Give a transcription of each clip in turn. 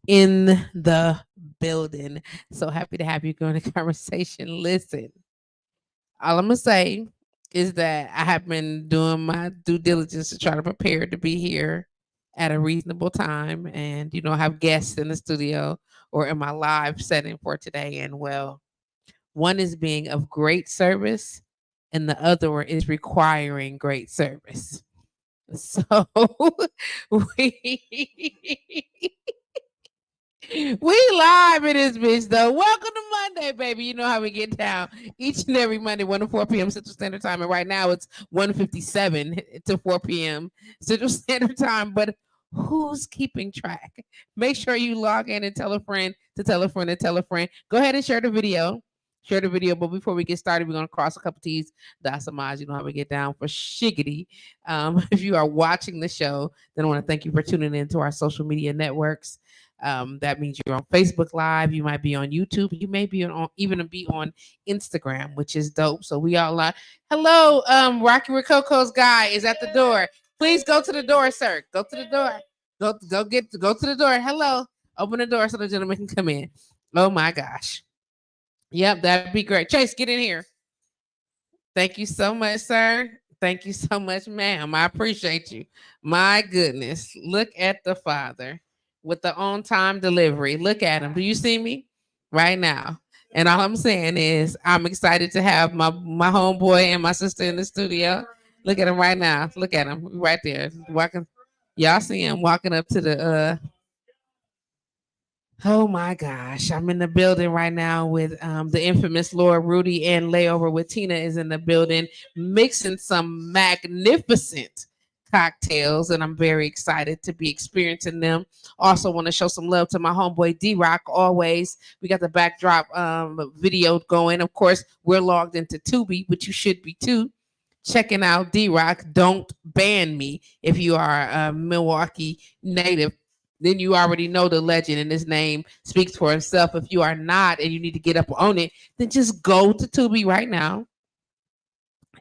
in the building. So happy to have you go in the conversation. Listen, all I'm gonna say is that I have been doing my due diligence to try to prepare to be here at a reasonable time, and have guests in the studio or in my live setting for today. And well, one is being of great service, and the other one is requiring great service. So we we live in this bitch though. Welcome to Monday, baby. You know how we get down each and every Monday, 1 to 4 p.m. Central Standard Time. And right now it's 1:57 to 4 p.m. Central Standard Time. But who's keeping track? Make sure you log in and tell a friend to tell a friend to tell a friend. Go ahead and share the video. Share the video. But before we get started, we're going to cross a couple T's, dot some I's. You know how we get down for shiggity. If you are watching the show, then I want to thank you for tuning in to our social media networks. That means you're on Facebook Live. You might be on YouTube. You may be on even be on Instagram, which is dope. So we all live. Hello, Rocky Rococo's guy is at the door. Please go to the door, sir. Go to the door. Go to the door. Hello. Open the door so the gentleman can come in. Oh my gosh. Yep, that'd be great. Chase, get in here. Thank you so much, sir. Thank you so much, ma'am. I appreciate you. My goodness. Look at the father with the on-time delivery. Look at him. Do you see me right now? And all I'm saying is I'm excited to have my homeboy and my sister in the studio. Look at him right now. Look at him right there. Walking. Y'all see him walking up to the oh my gosh. I'm in the building right now with the infamous Lord Rudy, and Layover with Tina is in the building mixing some magnificent cocktails, and I'm very excited to be experiencing them. Also want to show some love to my homeboy D-Rock. Always, we got the backdrop video going. Of course, we're logged into Tubi, but you should be too. Checking out D-Rock. Don't ban me if you are a Milwaukee native. Then you already know the legend, and his name speaks for himself. If you are not and you need to get up on it, then just go to Tubi right now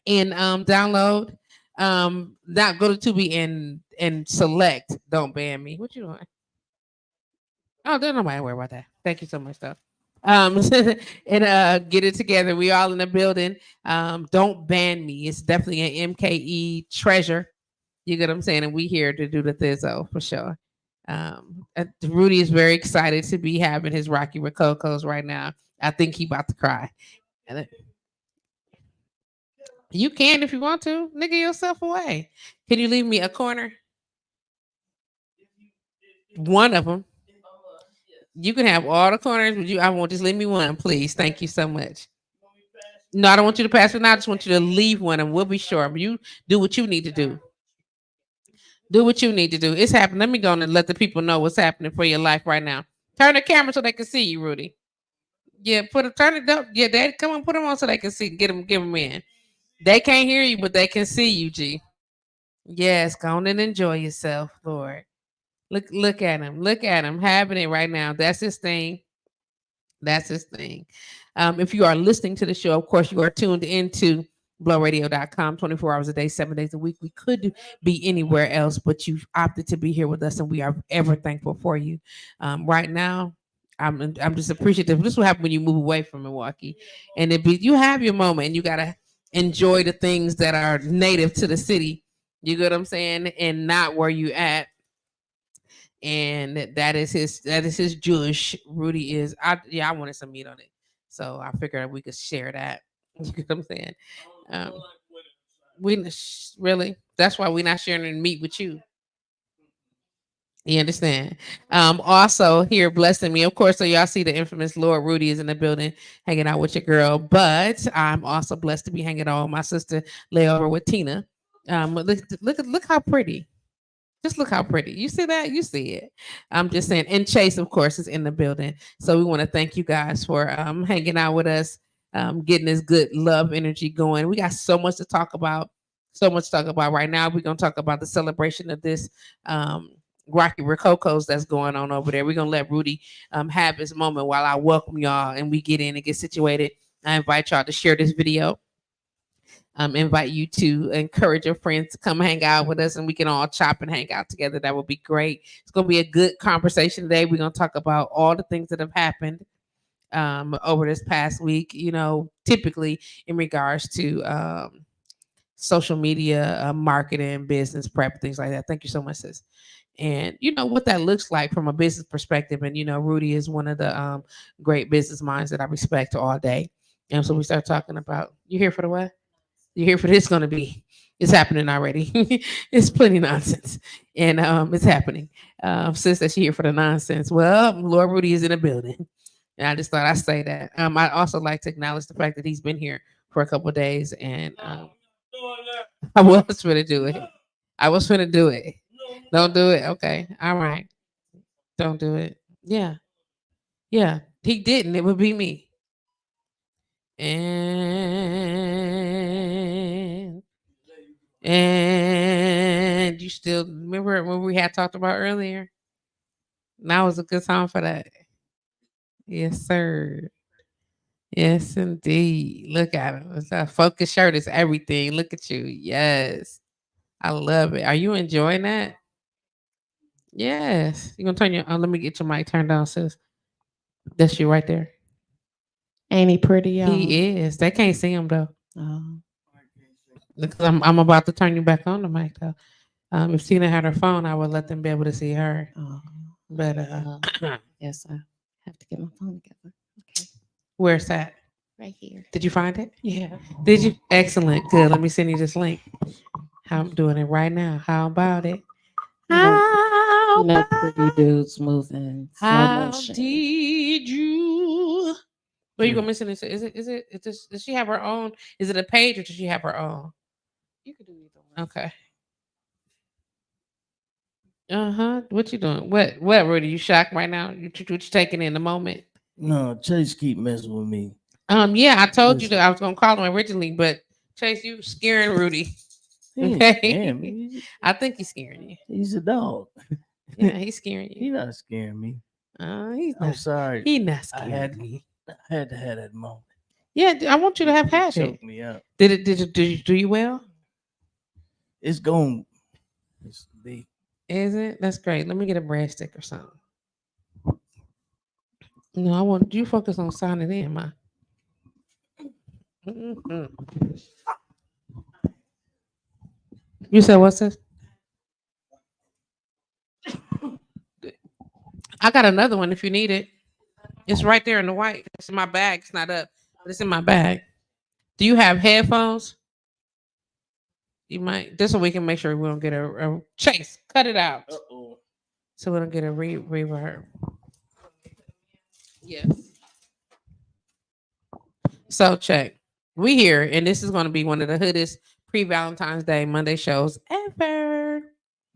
and download. Not go to Tubi and select Don't Ban Me. What you doing? Oh, there's nobody worry about that. Thank you so much, though. And get it together. We all in the building. Don't ban me. It's definitely an MKE treasure. You get what I'm saying? And we here to do the thizzo for sure. Rudy is very excited to be having his Rocky Rococos right now. I think he about to cry. And you can if you want to. Nigga yourself away. Can you leave me a corner? One of them. You can have all the corners, but I won't just leave me one, please. Thank you so much. No, I don't want you to pass it now. I just want you to leave one, and we'll be sure. You do what you need to do. Do what you need to do. It's happening. Let me go and let the people know what's happening for your life right now. Turn the camera so they can see you, Rudy. Yeah, turn it up. Yeah, Dad, come on, put them on so they can see. Give them in. They can't hear you, but they can see you, G. Yes, go on and enjoy yourself, Lord. Look at him. Look at him having it right now. That's his thing. That's his thing. If you are listening to the show, of course, you are tuned into blowradio.com 24 hours a day, 7 days a week. We could be anywhere else, but you've opted to be here with us, and we are ever thankful for you. Right now, I'm just appreciative. This will happen when you move away from Milwaukee, and you have your moment, and you gotta enjoy the things that are native to the city. You get what I'm saying, and not where you at. And that is his Jewish. Rudy is. I wanted some meat on it, so I figured we could share that. You get what I'm saying? We really. That's why we're not sharing meat with you. You understand? Also here blessing me, of course. So y'all see the infamous Lord Rudy is in the building, hanging out with your girl. But I'm also blessed to be hanging out with my sister Layover with Tina. Look how pretty. Just look how pretty. You see that? You see it. I'm just saying. And Chase, of course, is in the building. So we want to thank you guys for hanging out with us, getting this good love energy going. We got so much to talk about. So much to talk about right now. We're going to talk about the celebration of this Rocky Rococos that's going on over there. We're going to let Rudy have his moment while I welcome y'all and we get in and get situated. I invite y'all to share this video. invite you to encourage your friends to come hang out with us and we can all chop and hang out together. That would be great. It's going to be a good conversation today. We're going to talk about all the things that have happened over this past week, typically in regards to social media, marketing, business prep, things like that. Thank you so much, sis. And what that looks like from a business perspective. And Rudy is one of the great business minds that I respect all day. And so we start talking about, you here for the what? You here for this? Going to be, it's happening already. It's plenty of nonsense, and it's happening. Sis that she here for the nonsense. Well, Lord Rudy is in the building, and I just thought I'd say that. I also like to acknowledge the fact that he's been here for a couple of days, and I was going to do it. I was going to do it. Don't do it. Okay. All right. Don't do it. Yeah. Yeah. He didn't. It would be me. And you still remember what we had talked about earlier? Now is a good time for that. Yes, sir. Yes, indeed. Look at him. It's a focus shirt is everything. Look at you. Yes. I love it. Are you enjoying that? Yes. You gonna turn your let me get your mic turned down, sis. That's you right there. Ain't he pretty, y'all? He is. They can't see him though. Oh. Because I'm about to turn you back on the mic though. If Tina had her phone, I would let them be able to see her. Oh. But Yes, I have to get my phone together. Okay. where's that? Right here. Did you find it? Yeah. Did you? Excellent. Good. Let me send you this link. How I'm doing it right now. How about it? How pretty dudes moving slow How motion. did you? Where you gonna miss it? Does she have her own? Is it a page or does she have her own? You could do either one. Okay. Uh-huh. What you doing? What, Rudy? You shocked right now? What you taking in the moment? No, Chase keep messing with me. Yeah, I told you Listen. that I was gonna call him originally, but Chase, you scaring Rudy. He ain't Okay. scaring me. I think he's scaring you. He's a dog. Yeah, he's scaring He's you. not scaring me. He's I'm not. sorry. He's not I scaring had me. I had to have that moment. Yeah, I want you to have It had it. choked me up. Did you do you well? It's going. It's big. Is it? That's great. Let me get a breadstick or something. No, I want you focus on signing in, ma. Mhm. You said what's this? I got another one if you need it. It's right there in the white. It's in my bag. It's not up, but it's in my bag. Do you have headphones? You might. This way we can make sure we don't get a Chase. Cut it out. Uh-oh. So we don't get a reverb. Yes. So check. We here, and this is going to be one of the hoodest pre-Valentine's Day Monday shows ever.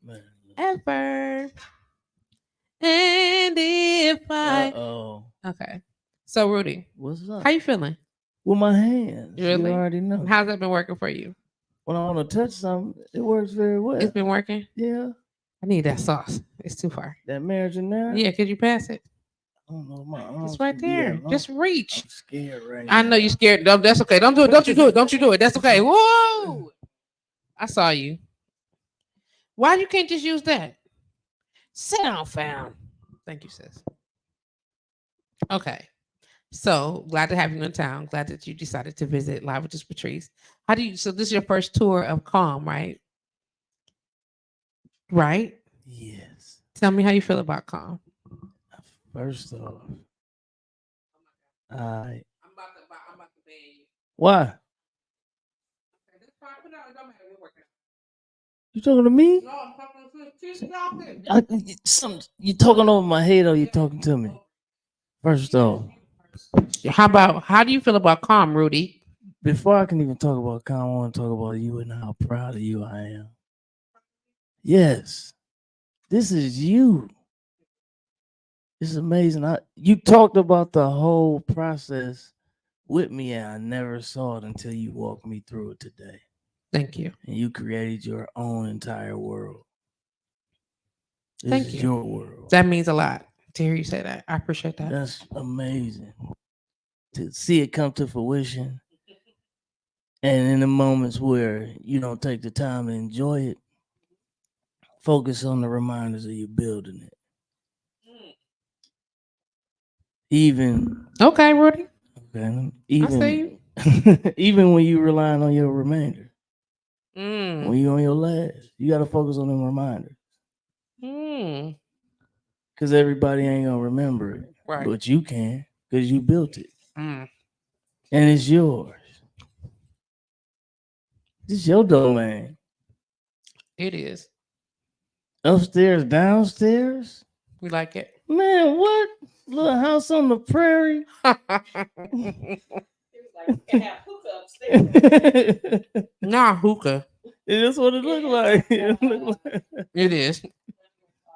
Man. Ever. And if I Uh-oh. okay. So Rudy, What's up? how you feeling? With my hands. Really? You already know. How's that been working for you? When I want to touch something, it works very well. It's been working. Yeah. I need that sauce. It's too far. That marinara. Yeah, could you pass it? I don't know. My arms It's right can be that there. long. Just reach. I'm scared right I now. know you're scared. No, that's okay. Don't do it. Don't you do it. Don't you do it. That's okay. Whoa! I saw you. Why you can't just use that? Sit down, fam. Thank you, sis. Okay. So glad to have you in town. Glad that you decided to visit Live with JustPatrice. How do you? So this is your first tour of Calm, right? Right. Yes. Tell me how you feel about Calm. First off, I. I'm about to ban you. Why? You talking to me? No, I'm talking to You talking over my head or you talking to me? First off, how do you feel about Calm, Rudy? before I can even talk about Con, I want to talk about you and how proud of you I am. Yes, this is you. It's amazing. You talked about the whole process with me, and I never saw it until you walked me through it today. Thank you. And you created your own entire world. This Thank is you. your world. That means a lot to hear you say that. I appreciate that. That's amazing. To see it come to fruition And in the moments where you don't take the time to enjoy it, focus on the reminders of you building it. Even Okay, Rudy. okay, I see even when you relying on your remainder, you. when you on your last, you gotta focus on them reminders. Mm. Because everybody ain't gonna remember it. Right. But you can, because you built it. Mm. And it's yours. It's your domain. It is. Upstairs, downstairs. We like it. Man, what? Little house on the prairie. Nah, hookah. That's what it looked like. It looked like. It is.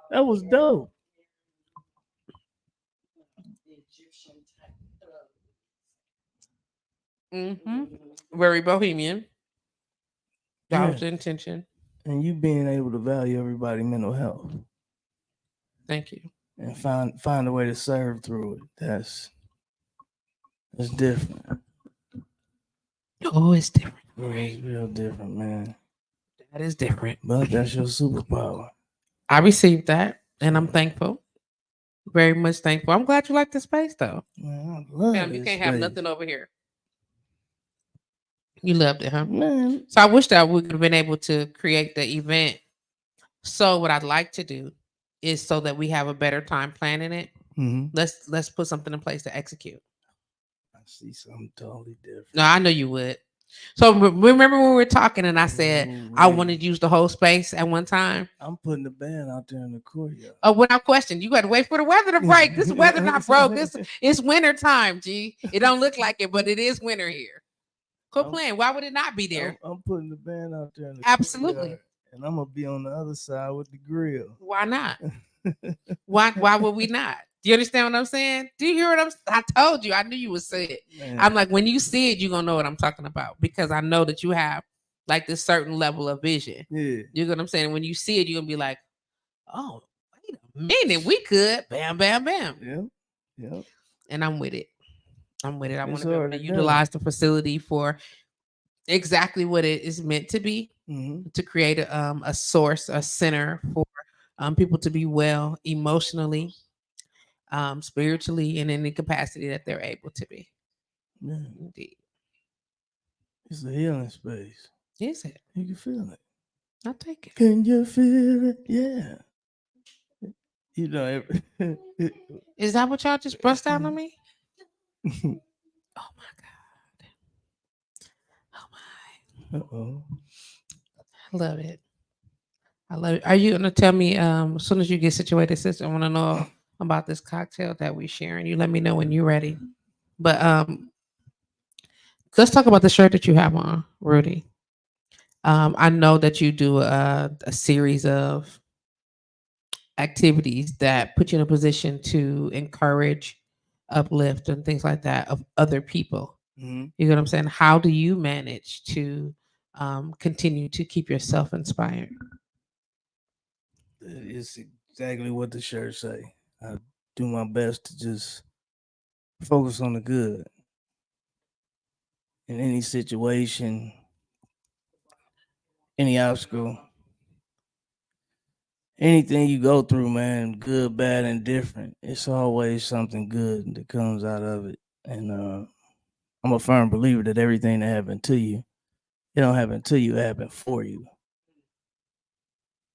That was dope. Mm-hmm. Very bohemian. That was Yeah. the intention. And you being able to value everybody's mental health Thank you. and find a way to serve through it. That's different. Oh, it's different. It's real different, man. That is different. But that's your superpower. I received that, and I'm thankful. Very much thankful. I'm glad you like the space, though. Man, I love Damn, you this can't have space. nothing over here. You loved it, huh? Man, So I wish that we could have been able to create the event. So what I'd like to do is so that we have a better time planning it. mhm. Let's put something in place to execute. I see something totally different. No, I know you would. So remember when we were talking and I said I wanted to use the whole space at one time? I'm putting the band out there in the courtyard. Oh, without question, you got to wait for the weather to break. This weather not broke. It's winter time, G. It don't look like it, but it is winter here. Quit playing. Why would it not be there? I'm putting the band out there in the Absolutely. courtyard, and I'm gonna be on the other side with the grill. Why not? Why would we not? Do you understand what I'm saying? Do you hear what I told you? I knew you would say it. Man, I'm like, when you see it, you're gonna know what I'm talking about because I know that you have like this certain level of vision. yeah. You know what I'm saying? When you see it, you're gonna be like, oh, wait a minute, we could. Bam, bam, bam. Yeah. And I'm with it. I want to It's be able to already done. utilize the facility for exactly what it is meant to be, Mhm. to create a source, a center for people to be well emotionally, spiritually, and in the capacity that they're able to be. Yeah. Indeed. It's a healing space. Is it? You can feel it. I'll take it. Can you feel it? Yeah. You know, Is that what y'all just brushed out on me? Oh my God. Oh my. uh-oh. I love it. I love it. Are you gonna tell me as soon as you get situated, sister? I want to know about this cocktail that we're sharing. You let me know when you're ready. But let's talk about the shirt that you have on, Rudy. I know that you do a series of activities that put you in a position to encourage, uplift, and things like that of other people. Mhm. You know what I'm saying? How do you manage to continue to keep yourself inspired? It's exactly what the shirt say. I do my best to just focus on the good in any situation, any obstacle, anything you go through, man, good, bad, and different. It's always something good that comes out of it. And I'm a firm believer that everything that happened to you, it don't happen to you, it happened for you.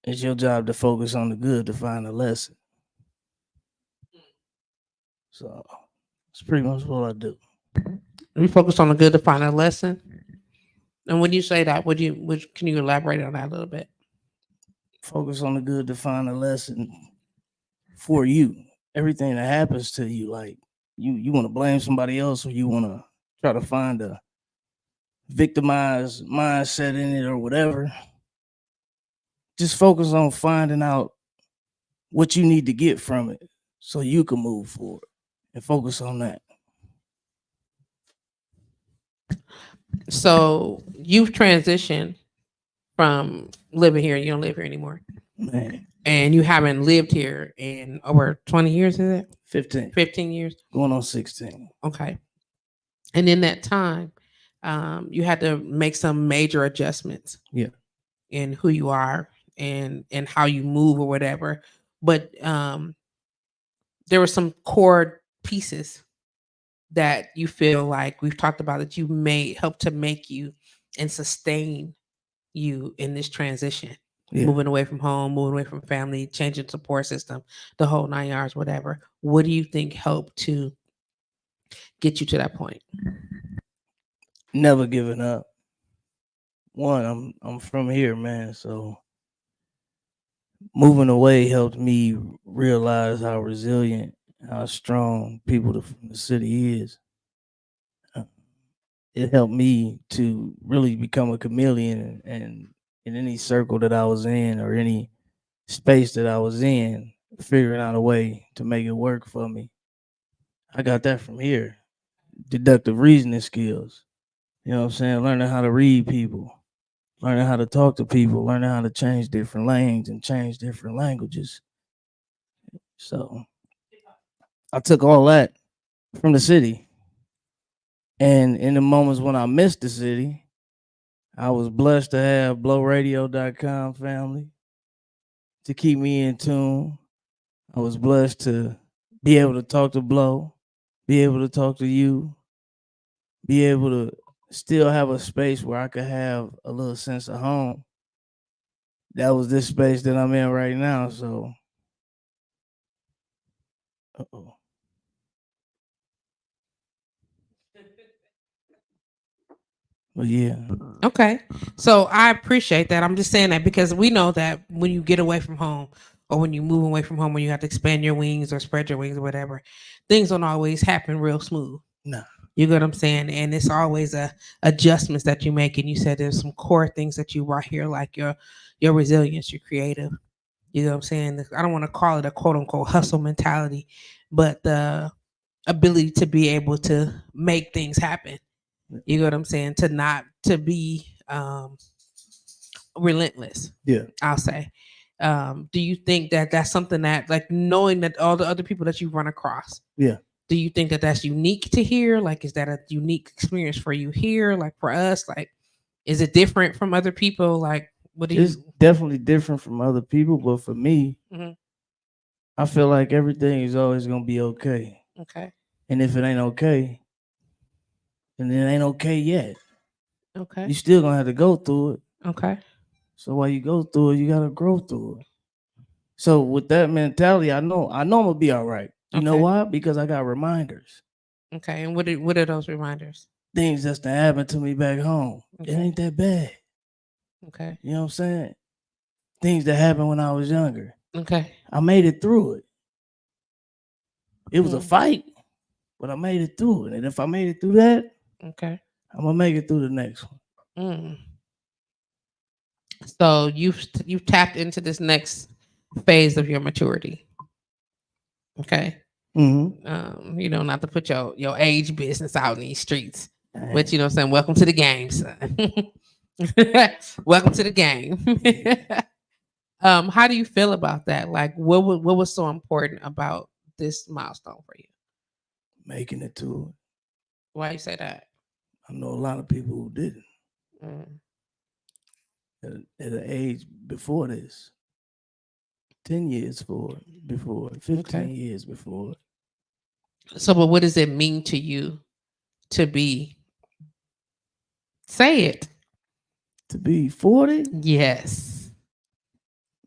It's your job to focus on the good to find a lesson. So it's pretty much what I do. We focus on the good to find a lesson. And when you say that, can you elaborate on that a little bit? Focus on the good to find a lesson for you. Everything that happens to you, like you want to blame somebody else, or you want to try to find a victimized mindset in it or whatever. Just focus on finding out what you need to get from it so you can move forward and focus on that. So you've transitioned from living here. You don't live here anymore. Man, And you haven't lived here in over 20 years, is it? 15. 15 years? Going on 16. Okay. And in that time, You had to make some major adjustments. Yeah. In who you are and how you move or whatever. But there were some core pieces that you feel like we've talked about that you may help to make you and sustain you in this transition. Yeah. Moving away from home, moving away from family, changing support system, the whole 9 yards, whatever. What do you think helped to get you to that point? Never giving up. One, I'm from here, man. So moving away helped me realize how resilient, how strong people from the city is. It helped me to really become a chameleon, and in any circle that I was in or any space that I was in, figuring out a way to make it work for me. I got that from here. Deductive reasoning skills. You know what I'm saying? Learning how to read people, learning how to talk to people, learning how to change different lanes and change different languages. So I took all that from the city. And in the moments when I missed the city, I was blessed to have blowradio.com family to keep me in tune. I was blessed to be able to talk to Blow, be able to talk to you, be able to still have a space where I could have a little sense of home. That was this space that I'm in right now. So, uh-oh. But yeah. Okay. So I appreciate that. I'm just saying that because we know that when you get away from home or when you move away from home, when you have to expand your wings or spread your wings or whatever, things don't always happen real smooth. No. You get what I'm saying? And it's always adjustments that you make. And you said there's some core things that you brought here, like your resilience, your creative. You know what I'm saying? I don't want to call it a quote unquote hustle mentality, but the ability to be able to make things happen. You know what I'm saying? To not to be relentless. Yeah. I'll say. Do you think that that's something that, like, knowing that all the other people that you run across? Yeah. Do you think that that's unique to here? Like, is that a unique experience for you here? Like for us, like, is it different from other people? Like, what do It's you? definitely different from other people, but for me, Mhm. I feel like everything is always gonna be okay. Okay. And if it ain't okay, then it ain't okay yet. Okay. You still gonna have to go through it. Okay. So while you go through it, you gotta grow through it. So with that mentality, I know I'm gonna be all right. You know Okay. why? Because I got reminders. Okay. And what are those reminders? Things that's done happened to me back home. It Okay. ain't that bad. Okay. You know what I'm saying? Things that happened when I was younger. Okay. I made it through it. It was a Mm. fight, but I made it through it. And if I made it through that, Okay. I'm gonna make it through the next one. Mm. So you've tapped into this next phase of your maturity. Okay. Mm-hmm. You know, not to put your age business out in these streets. But you know what I'm saying? Welcome to the game, son. Welcome to the game. How do you feel about that? Like what was so important about this milestone for you? Making it to it. Why you say that? I know a lot of people who didn't Mm. at an age before this. 10 years before, 15 Okay. years before. So but what does it mean to you to be, say it? To be 40, Yes.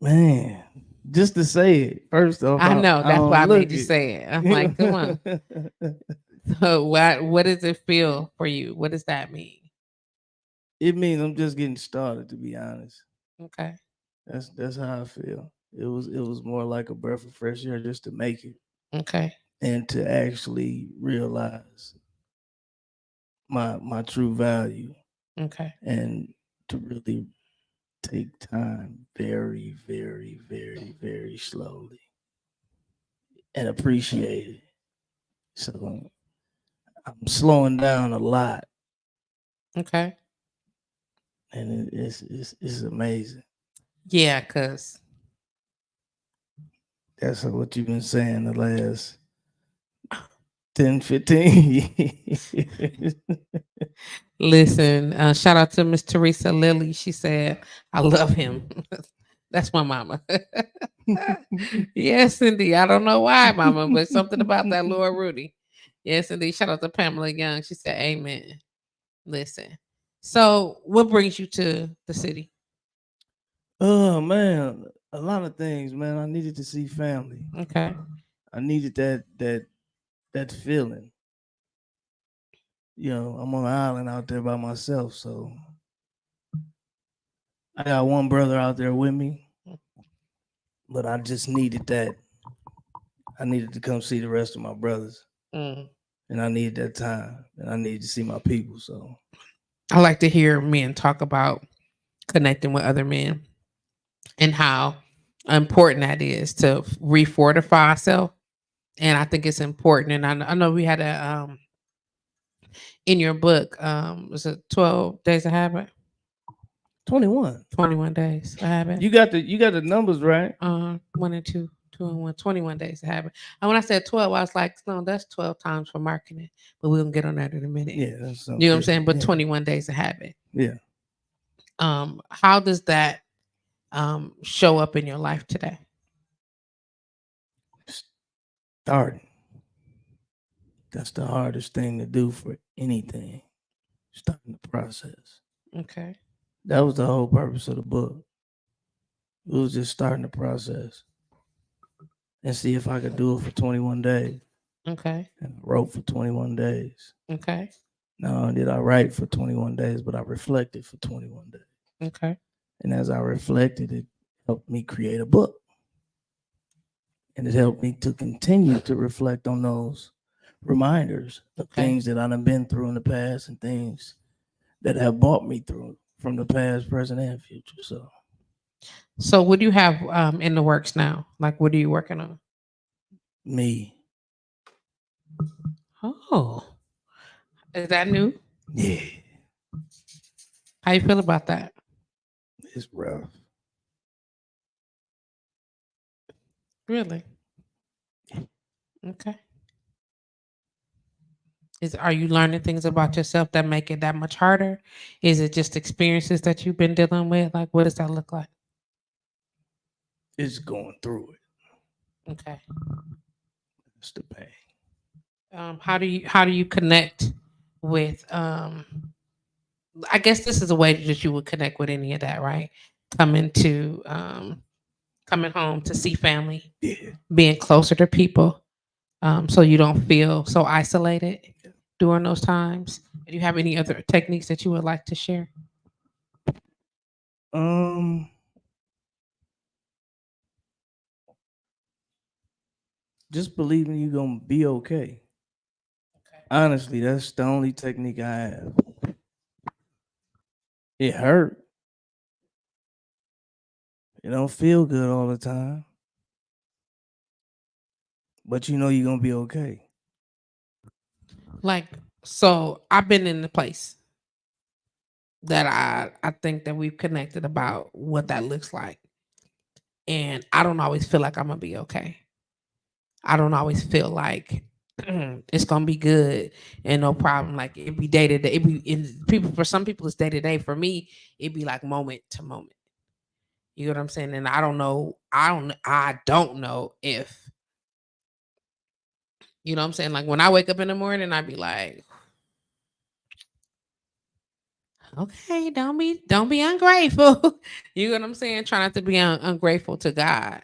man, just to say it. First off, I know. I That's don't why I look made you it. say it. I'm like, come on. So what does it feel for you? What does that mean? It means I'm just getting started, to be honest. Okay. That's how I feel. It was more like a breath of fresh air just to make it Okay. and to actually realize my true value Okay. and to really take time very, very, very, very slowly and appreciate it. So I'm slowing down a lot, Okay. and it's amazing. Yeah, cause That's what you've been saying the last 10, 15 years. Listen, shout out to Miss Teresa Lilly. She said, I love him. That's my mama. Yes, indeed. I don't know why, mama, but something about that Lord Rudy. Yes, indeed. Shout out to Pamela Young. She said, Amen. Listen. So, what brings you to the city? Oh man, a lot of things, man. I needed to see family. Okay. I needed that feeling. You know, I'm on an island out there by myself, so I got one brother out there with me, but I just needed that. I needed to come see the rest of my brothers, Mm. and I needed that time, and I needed to see my people. So I like to hear men talk about connecting with other men and how important that is to refortify ourselves. And I think it's important. And I know we had a in your book, was it 12 days of habit? 21. 21 days of habit. You got the numbers right. 1 and 2, 2 and 1, 21 days of habit. And when I said 12, I was like, no, that's 12 times for marketing. But we'll get on that in a minute. Yeah, that's You know what I'm saying? But yeah. 21 days of habit. Yeah. How does that show up in your life today? Starting. That's the hardest thing to do for anything. Starting the process. Okay. That was the whole purpose of the book. It was just starting the process and see if I could do it for 21 days. Okay. And I wrote for 21 days. Okay. Not only did I write for 21 days, but I reflected for 21 days. Okay. And as I reflected, it helped me create a book. And it helped me to continue to reflect on those reminders of things that I've been through in the past and things that have brought me through from the past, present, and future. So what do you have in the works now? Like, what are you working on? Me. Oh, is that new? Yeah. How you feel about that? It's rough. Really? Okay. Are you learning things about yourself that make it that much harder? Is it just experiences that you've been dealing with? Like, what does that look like? It's going through it. Okay. It's the pain. How do you connect with I guess this is a way that you would connect with any of that, right? Coming to coming home to see family, Yeah. being closer to people, so you don't feel so isolated during those times. Do you have any other techniques that you would like to share? Just believing you're gonna be okay. Honestly, that's the only technique I have. It hurt. It don't feel good all the time. But you know you're gonna be okay. Like, so I've been in the place that I think that we've connected about what that looks like. And I don't always feel like I'm gonna be okay. I don't always feel like it's gonna be good and no problem. Like it be day to day. It be in people for some people it's day to day. For me, it be like moment to moment. You know what I'm saying? And I don't know. I don't know if you know what I'm saying. Like when I wake up in the morning, I be like, okay, don't be ungrateful. You know what I'm saying? Try not to be ungrateful to God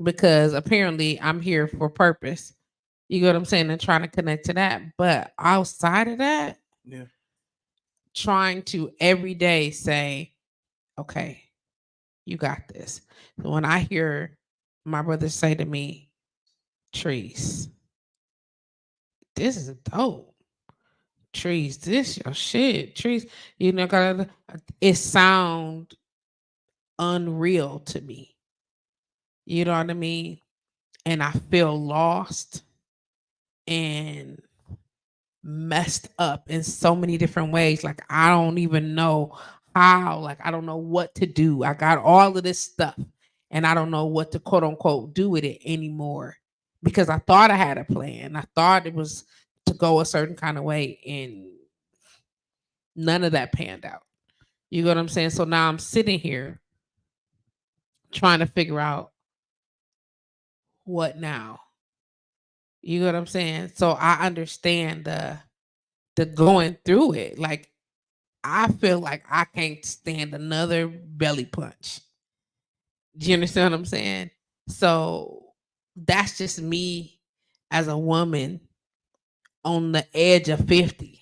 because apparently I'm here for purpose. You know what I'm saying? And trying to connect to that. But outside of that, Yeah. trying to every day say, okay, you got this. So when I hear my brother say to me, Trees, this is dope. Trees, this your shit. Trees, you know, it sound unreal to me. You know what I mean? And I feel lost and messed up in so many different ways. Like I don't even know how, like I don't know what to do. I got all of this stuff and I don't know what to quote unquote do with it anymore because I thought I had a plan. I thought it was to go a certain kind of way and None of that panned out. You know what I'm saying? So now I'm sitting here trying to figure out what now. You know what I'm saying? So I understand the going through it. Like I feel like I can't stand another belly punch. Do you understand what I'm saying? So that's just me as a woman on the edge of 50.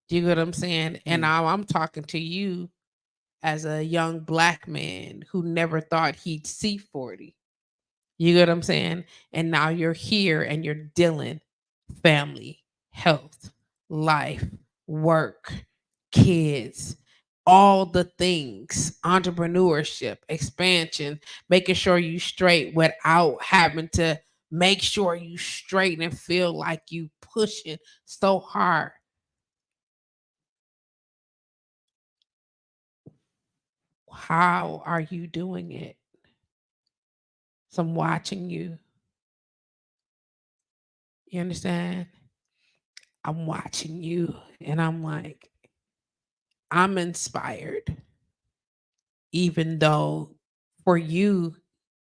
Do you get what I'm saying? And now I'm talking to you as a young black man who never thought he'd see 40. You get what I'm saying? And now you're here and you're dealing family, health, life, work, kids, all the things, entrepreneurship, expansion, making sure you straight without having to make sure you straight and feel like you pushing so hard. How are you doing it? So I'm watching you. You understand? I'm watching you and I'm like, I'm inspired, even though for you,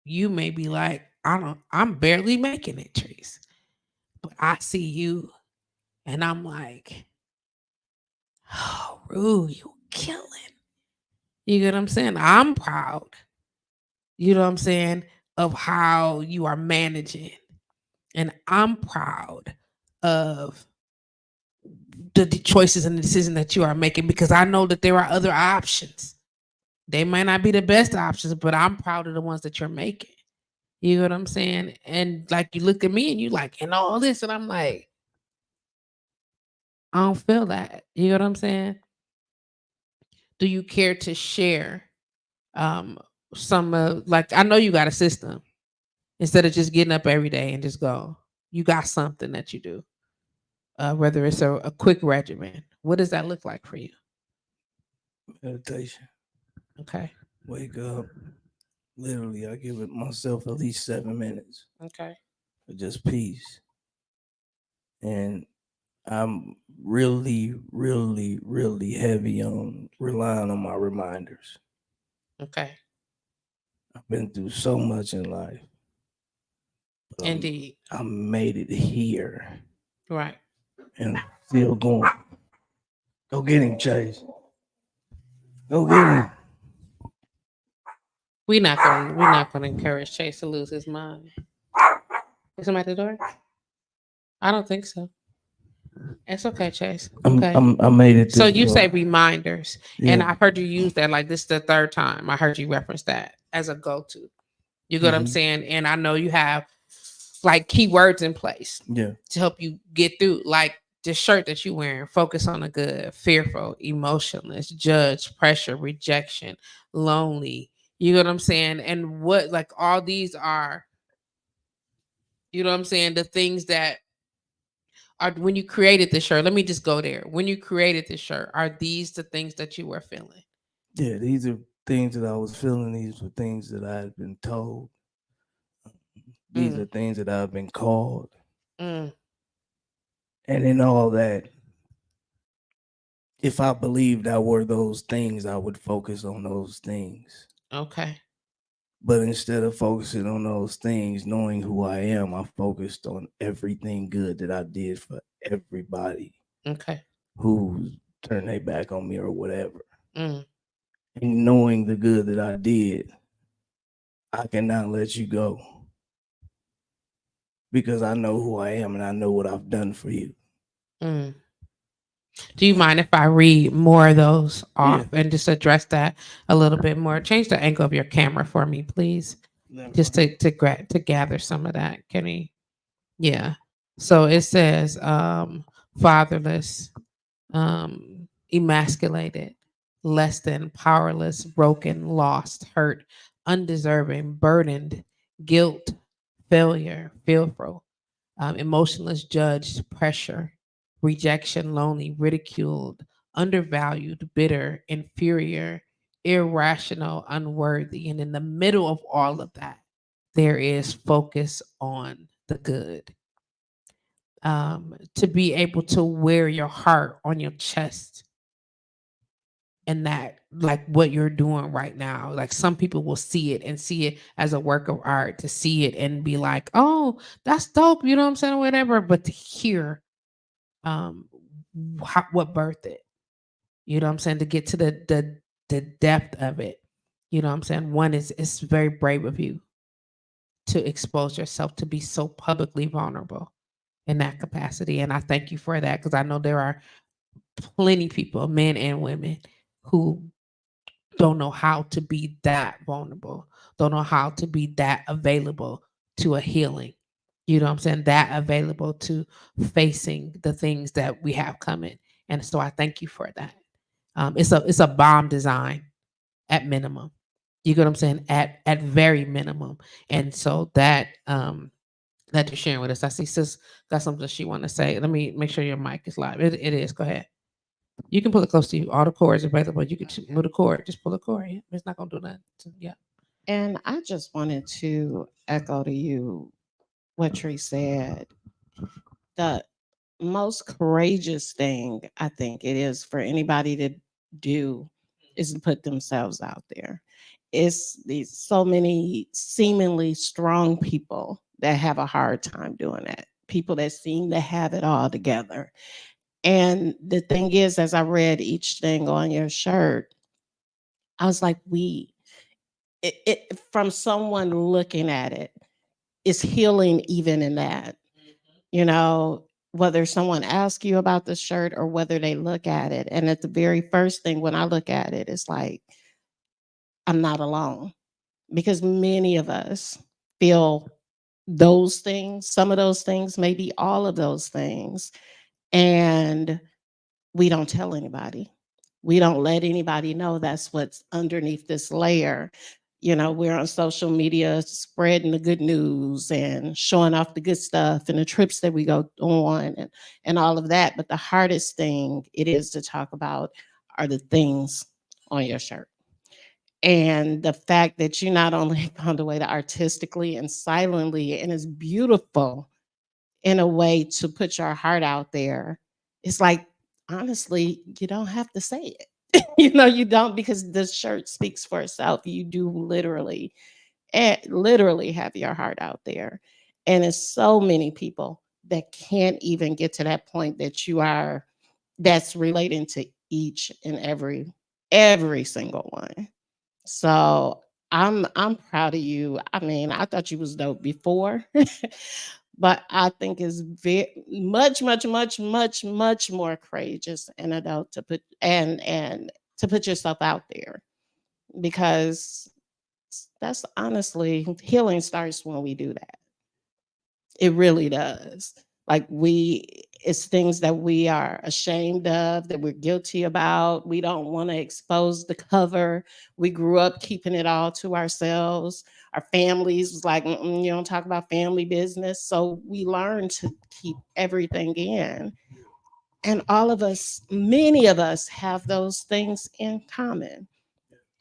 you may be like, I'm barely making it, Trace. But I see you and I'm like, oh, Rue, you killing. You get what I'm saying? I'm proud, you know what I'm saying, of how you are managing. And I'm proud of the choices and the decision that you are making because I know that there are other options. They might not be the best options, but I'm proud of the ones that you're making. You know what I'm saying? And like you look at me and you like, and all this, and I'm like, I don't feel that. You know what I'm saying? Do you care to share um some like I know you got a system instead of just getting up every day and just go. You got something that you do. Whether it's a quick regimen. What does that look like for you? Meditation. Okay. Wake up. Literally, I give it myself at least 7 minutes Okay. for just peace. And I'm really, really, really heavy on relying on my reminders. Okay. I've been through so much in life, but Indeed. I made it here Right. and still going. Go get him, Chase. Go get him. We're not gonna encourage Chase to lose his mind. Is somebody at the door? I don't think so. It's okay, Chase. Okay. I made it So this you say far. reminders, and Yeah. I've heard you use that like this is the third time I heard you reference that as a go-to. You get what I'm Mhm. saying? And I know you have like keywords in place Yeah. to help you get through. Like this shirt that you're wearing, focus on the good, fearful, emotionless, judge, pressure, rejection, lonely. You know what I'm saying? And what like all these are, you know what I'm saying? The things that are when you created this shirt. Let me just go there. When you created this shirt, are these the things that you were feeling? Yeah, these are things that I was feeling. These were things that I had been told. These are Mm, things that I've been called. mm, And in all that, if I believed I were those things, I would focus on those things. okay. But instead of focusing on those things, knowing who I am, I focused on everything good that I did for everybody Okay. who turned their back on me or whatever. Mm, And knowing the good that I did, I cannot let you go because I know who I am and I know what I've done for you. mm. Do you mind if I read more of those Yeah. off and just address that a little bit more? Change the angle of your camera for me, please. Just to gather some of that. Can he? Yeah. So it says fatherless, emasculated, less than, powerless, broken, lost, hurt, undeserving, burdened, guilt, failure, fearful, emotionless, judged, pressure, rejection, lonely, ridiculed, undervalued, bitter, inferior, irrational, unworthy. And in the middle of all of that, there is focus on the good. To be able to wear your heart on your chest and that like what you're doing right now, like some people will see it and see it as a work of art, to see it and be like, oh, that's dope, you know what I'm saying, or whatever. But to hear um what birthed it, you know what I'm saying, to get to the depth of it, you know what I'm saying. One is, it's very brave of you to expose yourself, to be so publicly vulnerable in that capacity. And I thank you for that, because I know there are plenty people, men and women, who don't know how to be that vulnerable, don't know how to be that available to a healing. You know what I'm saying? That available to facing the things that we have coming. And so I thank you for that. It's a bomb design at minimum. You get what I'm saying? At very minimum. And so that you're sharing with us. I see sis got something she want to say. Let me make sure your mic is live. It is. Go ahead. You can pull it close to you. All the cords are available. You can pull the cord. Just pull the cord. Yeah. It's not gonna do nothing. So, yeah. And I just wanted to echo to you what Tree said. The most courageous thing I think it is for anybody to do is to put themselves out there. It's these so many seemingly strong people that have a hard time doing that. People that seem to have it all together. And the thing is, as I read each thing on your shirt, I was like, from someone looking at it, it's healing even in that. You know, whether someone asks you about the shirt or whether they look at it. And at the very first thing when I look at it, it's like, I'm not alone, because many of us feel those things, some of those things, maybe all of those things. And we don't tell anybody. We don't let anybody know that's what's underneath this layer. You know, we're on social media spreading the good news and showing off the good stuff and the trips that we go on and all of that. But the hardest thing it is to talk about are the things on your shirt. And the fact that you not only found a way to artistically and silently, and it's beautiful in a way to put your heart out there. It's like, honestly, you don't have to say it. You don't, because the shirt speaks for itself. You do literally have your heart out there. And it's so many people that can't even get to that point that you are, that's relating to each and every single one. So I'm proud of you. I mean, I thought you was dope before, but I think it's very much, much, much, much, much more courageous and adult to put and to put yourself out there, because that's honestly, healing starts when we do that. It really does. Like, it's things that we are ashamed of, that we're guilty about. We don't want to expose the cover. We grew up keeping it all to ourselves. Our families was like, "Mm-mm, you don't talk about family business." So we learned to keep everything in. And all of us, many of us have those things in common.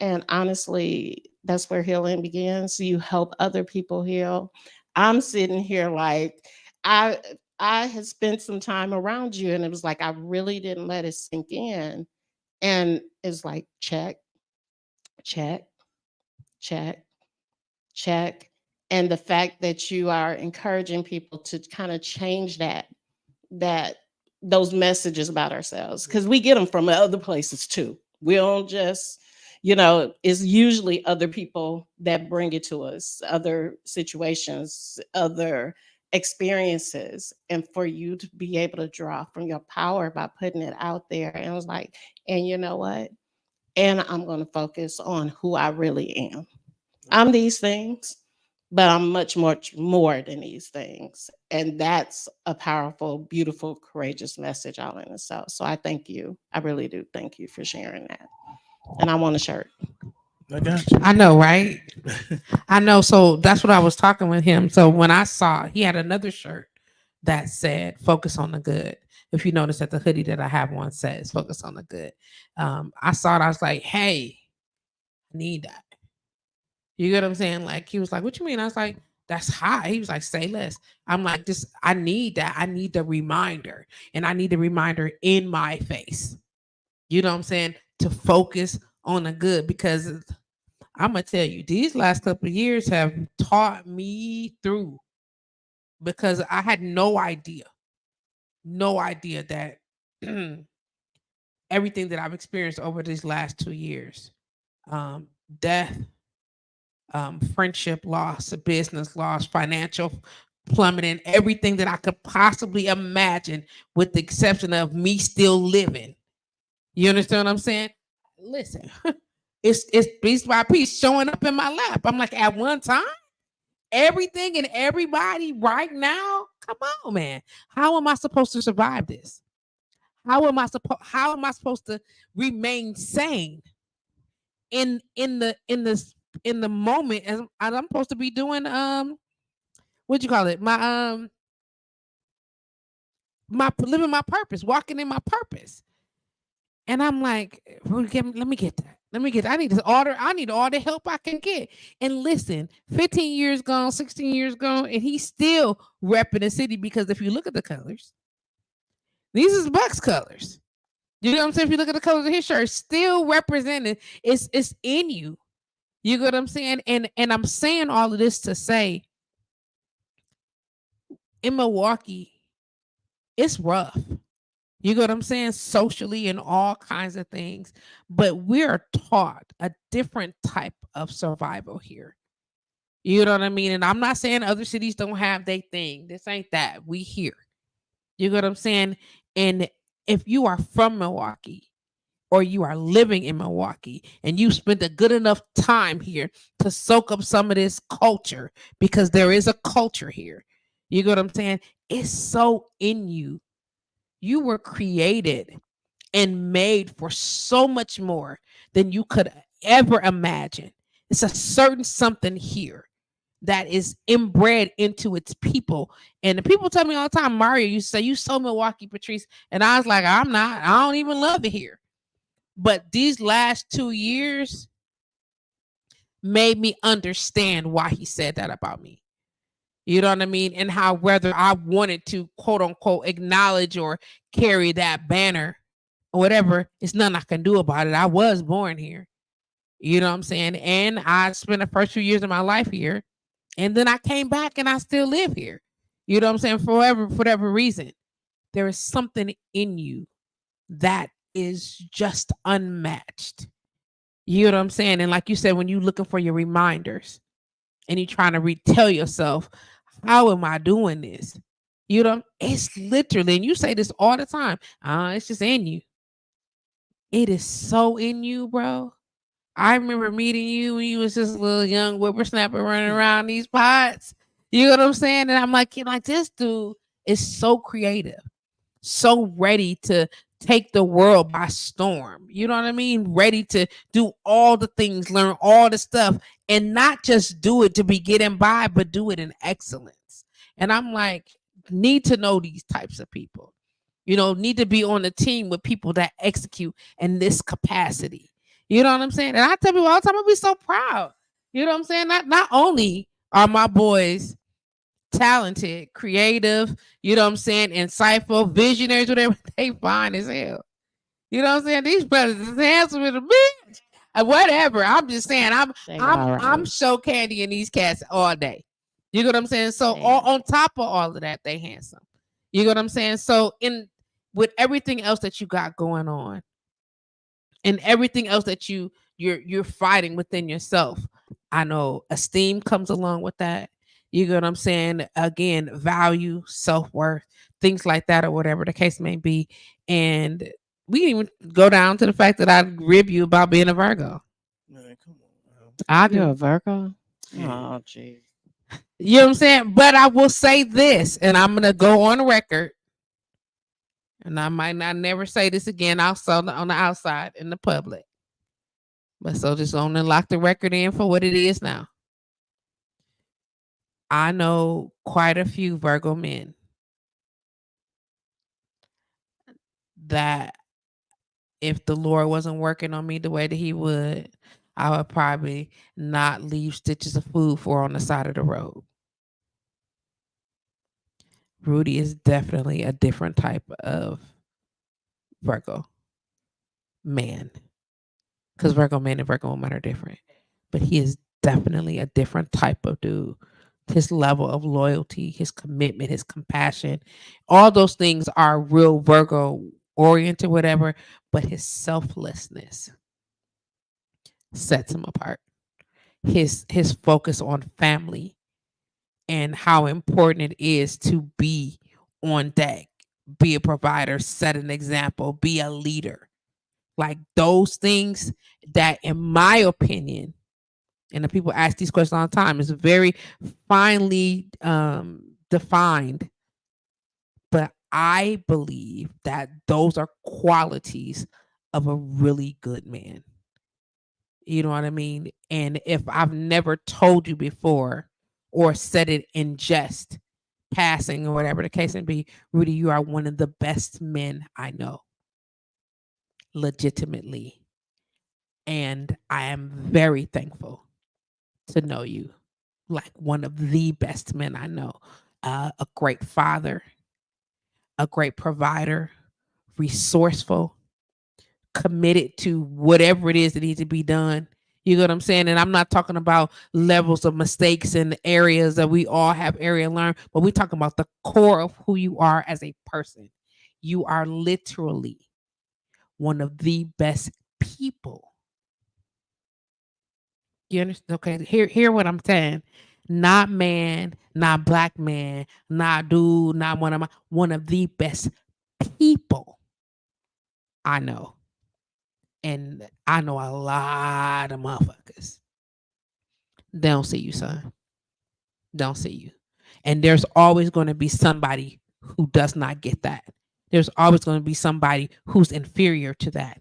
And honestly, that's where healing begins. You help other people heal. I'm sitting here like, I I had spent some time around you, and it was like I really didn't let it sink in. And it's like, check, check, check, check. And the fact that you are encouraging people to kind of change that those messages about ourselves, because we get them from other places too. We don't just, it's usually other people that bring it to us, other situations, other experiences. And for you to be able to draw from your power by putting it out there, and it was like, and you know what? And I'm going to focus on who I really am. I'm these things, but I'm much, much more than these things. And that's a powerful, beautiful, courageous message all in itself. So I thank you. I really do thank you for sharing that. And I want a shirt. I got you. I know, right? I know. So that's what I was talking with him. So when I saw he had another shirt that said "Focus on the Good." If you notice that the hoodie that I have on says "Focus on the Good," I saw it. I was like, "Hey, I need that." You get what I'm saying? Like he was like, "What you mean?" I was like, "That's high." He was like, "Say less." I'm like, "Just I need that. I need the reminder, and I need the reminder in my face." You know what I'm saying? to focus on the good, because I'm gonna tell you, these last couple of years have taught me through, because I had no idea that everything that I've experienced over these last 2 years, um, death, friendship loss, business loss, financial plummeting, everything that I could possibly imagine, with the exception of me still living. You understand what I'm saying? Listen, it's piece by piece showing up in my lap. I'm like, at one time, everything and everybody right now. Come on, man. How am I supposed to survive this? How am I supposed to remain sane in the moment, as I'm supposed to be doing what you call it? My living my purpose, walking in my purpose. And I'm like, let me get that. Let me get that. I need all the help I can get. And listen, 15 years gone, 16 years gone, and he's still repping the city, because if you look at the colors, these is Bucks colors. You know what I'm saying? If you look at the colors of his shirt, still represented. It's in you. You know what I'm saying? And I'm saying all of this to say, in Milwaukee, it's rough. You know what I'm saying? Socially and all kinds of things. But we're taught a different type of survival here. You know what I mean? And I'm not saying other cities don't have their thing. This ain't that. We here. You know what I'm saying? And if you are from Milwaukee, or you are living in Milwaukee, and you spent a good enough time here to soak up some of this culture, because there is a culture here. You know what I'm saying? It's so in you. You were created and made for so much more than you could ever imagine. It's a certain something here that is inbred into its people. And the people tell me all the time, Mario, you say you so Milwaukee, Patrice. And I was like, I'm not. I don't even love it here. But these last 2 years made me understand why he said that about me. You know what I mean? And how, whether I wanted to, quote unquote, acknowledge or carry that banner or whatever, it's nothing I can do about it. I was born here. You know what I'm saying? And I spent the first few years of my life here. And then I came back and I still live here. You know what I'm saying? For whatever reason, there is something in you that is just unmatched. You know what I'm saying? And like you said, when you're looking for your reminders and you're trying to retell yourself, how am I doing this? You know, it's literally, and you say this all the time, it's just in you. It is so in you, bro. I remember meeting you when you was just a little young whippersnapper running around these pods. You know what I'm saying? And I'm like, this dude is so creative, so ready to take the world by storm. You know what I mean? Ready to do all the things, learn all the stuff, and not just do it to be getting by, but do it in excellence. And I'm like, need to know these types of people. Need to be on the team with people that execute in this capacity. You know what I'm saying? And I tell people all the time, I'll be so proud. You know what I'm saying? Not only are my boys talented, creative, you know what I'm saying, insightful, visionaries, whatever, they fine as hell. You know what I'm saying? These brothers is handsome as a bitch. Whatever. I'm just saying, I'm show candy in these cats all day. You know what I'm saying? So on top of all of that, they handsome. You know what I'm saying? So with everything else that you got going on, and everything else that you're fighting within yourself, I know esteem comes along with that. You know what I'm saying? Again, value, self-worth, things like that, or whatever the case may be. And we didn't even go down to the fact that I rib you about being a Virgo. Man, come on, I do. You're a Virgo? Yeah. Oh, geez. You know what I'm saying? But I will say this, and I'm going to go on record, and I might not never say this again also on the outside in the public. But so just on and lock the record in for what it is now. I know quite a few Virgo men that if the Lord wasn't working on me the way that he would, I would probably not leave stitches of food for on the side of the road. Rudy is definitely a different type of Virgo man. because Virgo man and Virgo woman are different. But he is definitely a different type of dude. His level of loyalty, his commitment, his compassion, all those things are real Virgo oriented, whatever. But his selflessness sets him apart. His focus on family and how important it is to be on deck, be a provider, set an example, be a leader. Like those things that, in my opinion, and the people ask these questions all the time, is very finely defined. But I believe that those are qualities of a really good man. You know what I mean? And if I've never told you before or said it in jest, passing, or whatever the case may be, Rudy, you are one of the best men I know, legitimately. And I am very thankful to know you like one of the best men I know. A great father, a great provider, resourceful, committed to whatever it is that needs to be done. You know what I'm saying? And I'm not talking about levels of mistakes and areas that we all have area learn, but we're talking about the core of who you are as a person. You are literally one of the best people. You understand? Okay, hear what I'm saying. Not man, not black man, not dude, not one of the best people I know. And I know a lot of motherfuckers. They don't see you, son. Don't see you. And there's always going to be somebody who does not get that. There's always going to be somebody who's inferior to that.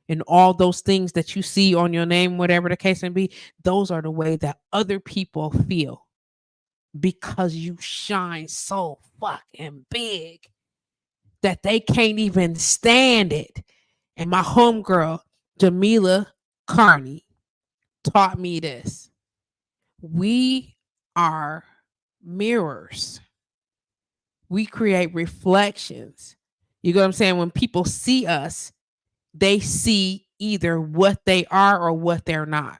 And all those things that you see on your name, whatever the case may be, those are the way that other people feel because you shine so fucking big that they can't even stand it. And my homegirl, Jamila Carney, taught me this. We are mirrors. We create reflections. You know what I'm saying? When people see us, they see either what they are or what they're not,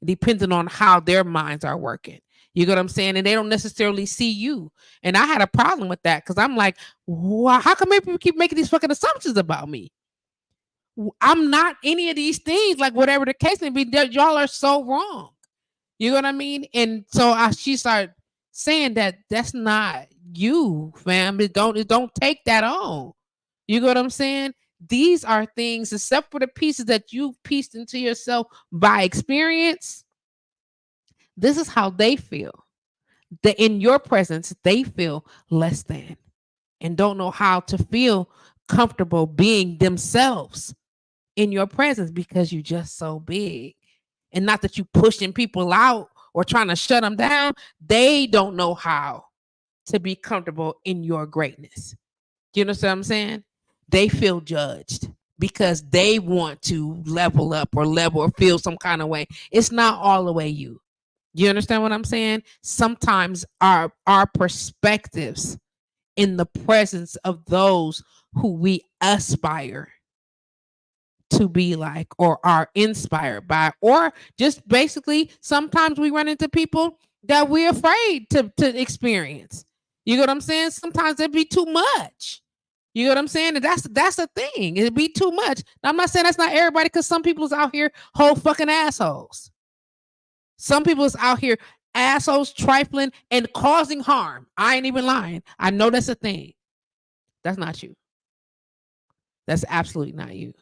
depending on how their minds are working. You know what I'm saying? And they don't necessarily see you. And I had a problem with that because I'm like, wow, how come people keep making these fucking assumptions about me? I'm not any of these things, like whatever the case may be. Y'all are so wrong. You know what I mean? And so she started saying that that's not you, fam. Don't take that on. You know what I'm saying? These are things, except for the pieces that you pieced into yourself by experience. This is how they feel. That in your presence, they feel less than and don't know how to feel comfortable being themselves in your presence because you're just so big. And not that you pushing people out or trying to shut them down. They don't know how to be comfortable in your greatness. You know what I'm saying? They feel judged because they want to level up or feel some kind of way. It's not all the way you. You understand what I'm saying? Sometimes our perspectives in the presence of those who we aspire to be like or are inspired by, or just basically sometimes we run into people that we're afraid to experience. You know what I'm saying? Sometimes it'd be too much. You know what I'm saying? And that's the thing. It'd be too much. Now, I'm not saying that's not everybody, because some people's out here whole fucking assholes. Some people's out here assholes, trifling, and causing harm. I ain't even lying. I know that's a thing. That's not you. That's absolutely not you.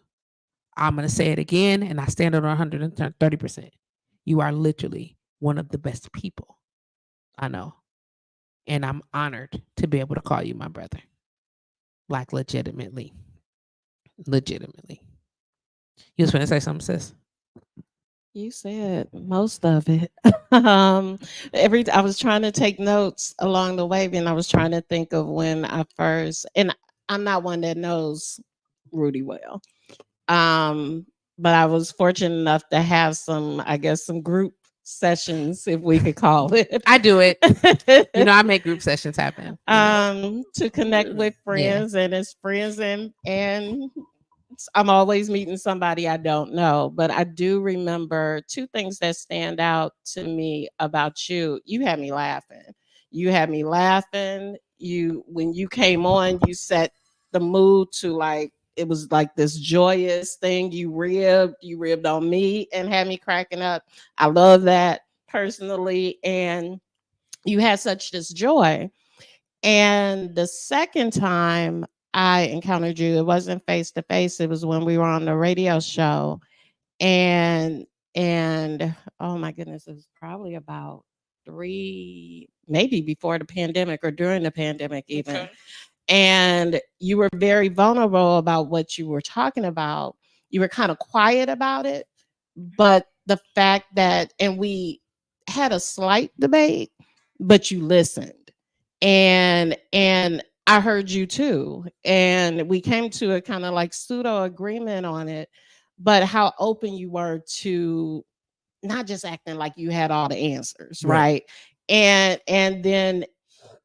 I'm going to say it again, and I stand on 130%. You are literally one of the best people I know. And I'm honored to be able to call you my brother. Like, legitimately. Legitimately. You was going to say something, sis? You said most of it. I was trying to take notes along the way, and I was trying to think of when I first, and I'm not one that knows Rudy well. But I was fortunate enough to have some, I guess, some group sessions, if we could call it. I do it. You know, I make group sessions happen. To connect with friends and his friends and I'm always meeting somebody I don't know. But I do remember two things that stand out to me about you. You had me laughing. You had me laughing. You when you came on, you set the mood to like it was like this joyous thing. You ribbed on me and had me cracking up. I love that personally. And you had such this joy. And the second time I encountered you, it wasn't face to face. It was when we were on the radio show. And oh my goodness, it was probably about three, maybe before the pandemic or during the pandemic even. Okay. And you were very vulnerable about what you were talking about. You were kind of quiet about it, but the fact that and we had a slight debate, but you listened. And I heard you too. And we came to a kind of like pseudo agreement on it, but how open you were to not just acting like you had all the answers, right? And then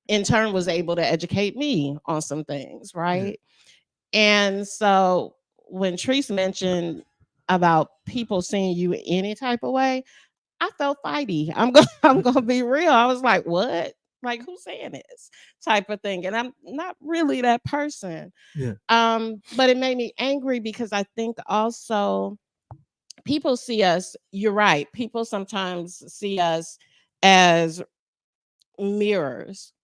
in turn was able to educate me on some things, right? And so when Treese mentioned about people seeing you any type of way, I felt fighty. I'm gonna be real. I was like, what? Like who's saying this type of thing? And I'm not really that person. But it made me angry because I think also people see us, you're right. People sometimes see us as mirrors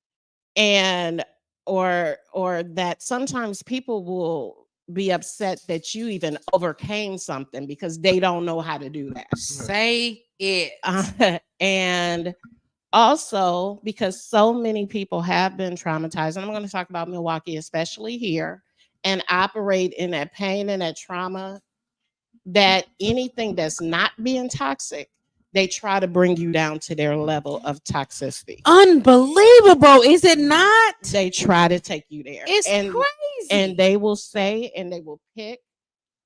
and or that sometimes people will be upset that you even overcame something because they don't know how to do that. Say it. And also because so many people have been traumatized, and I'm going to talk about Milwaukee, especially here, and operate in that pain and that trauma, that anything that's not being toxic, they try to bring you down to their level of toxicity. Unbelievable, is it not? They try to take you there. It's and, crazy. And they will say and they will pick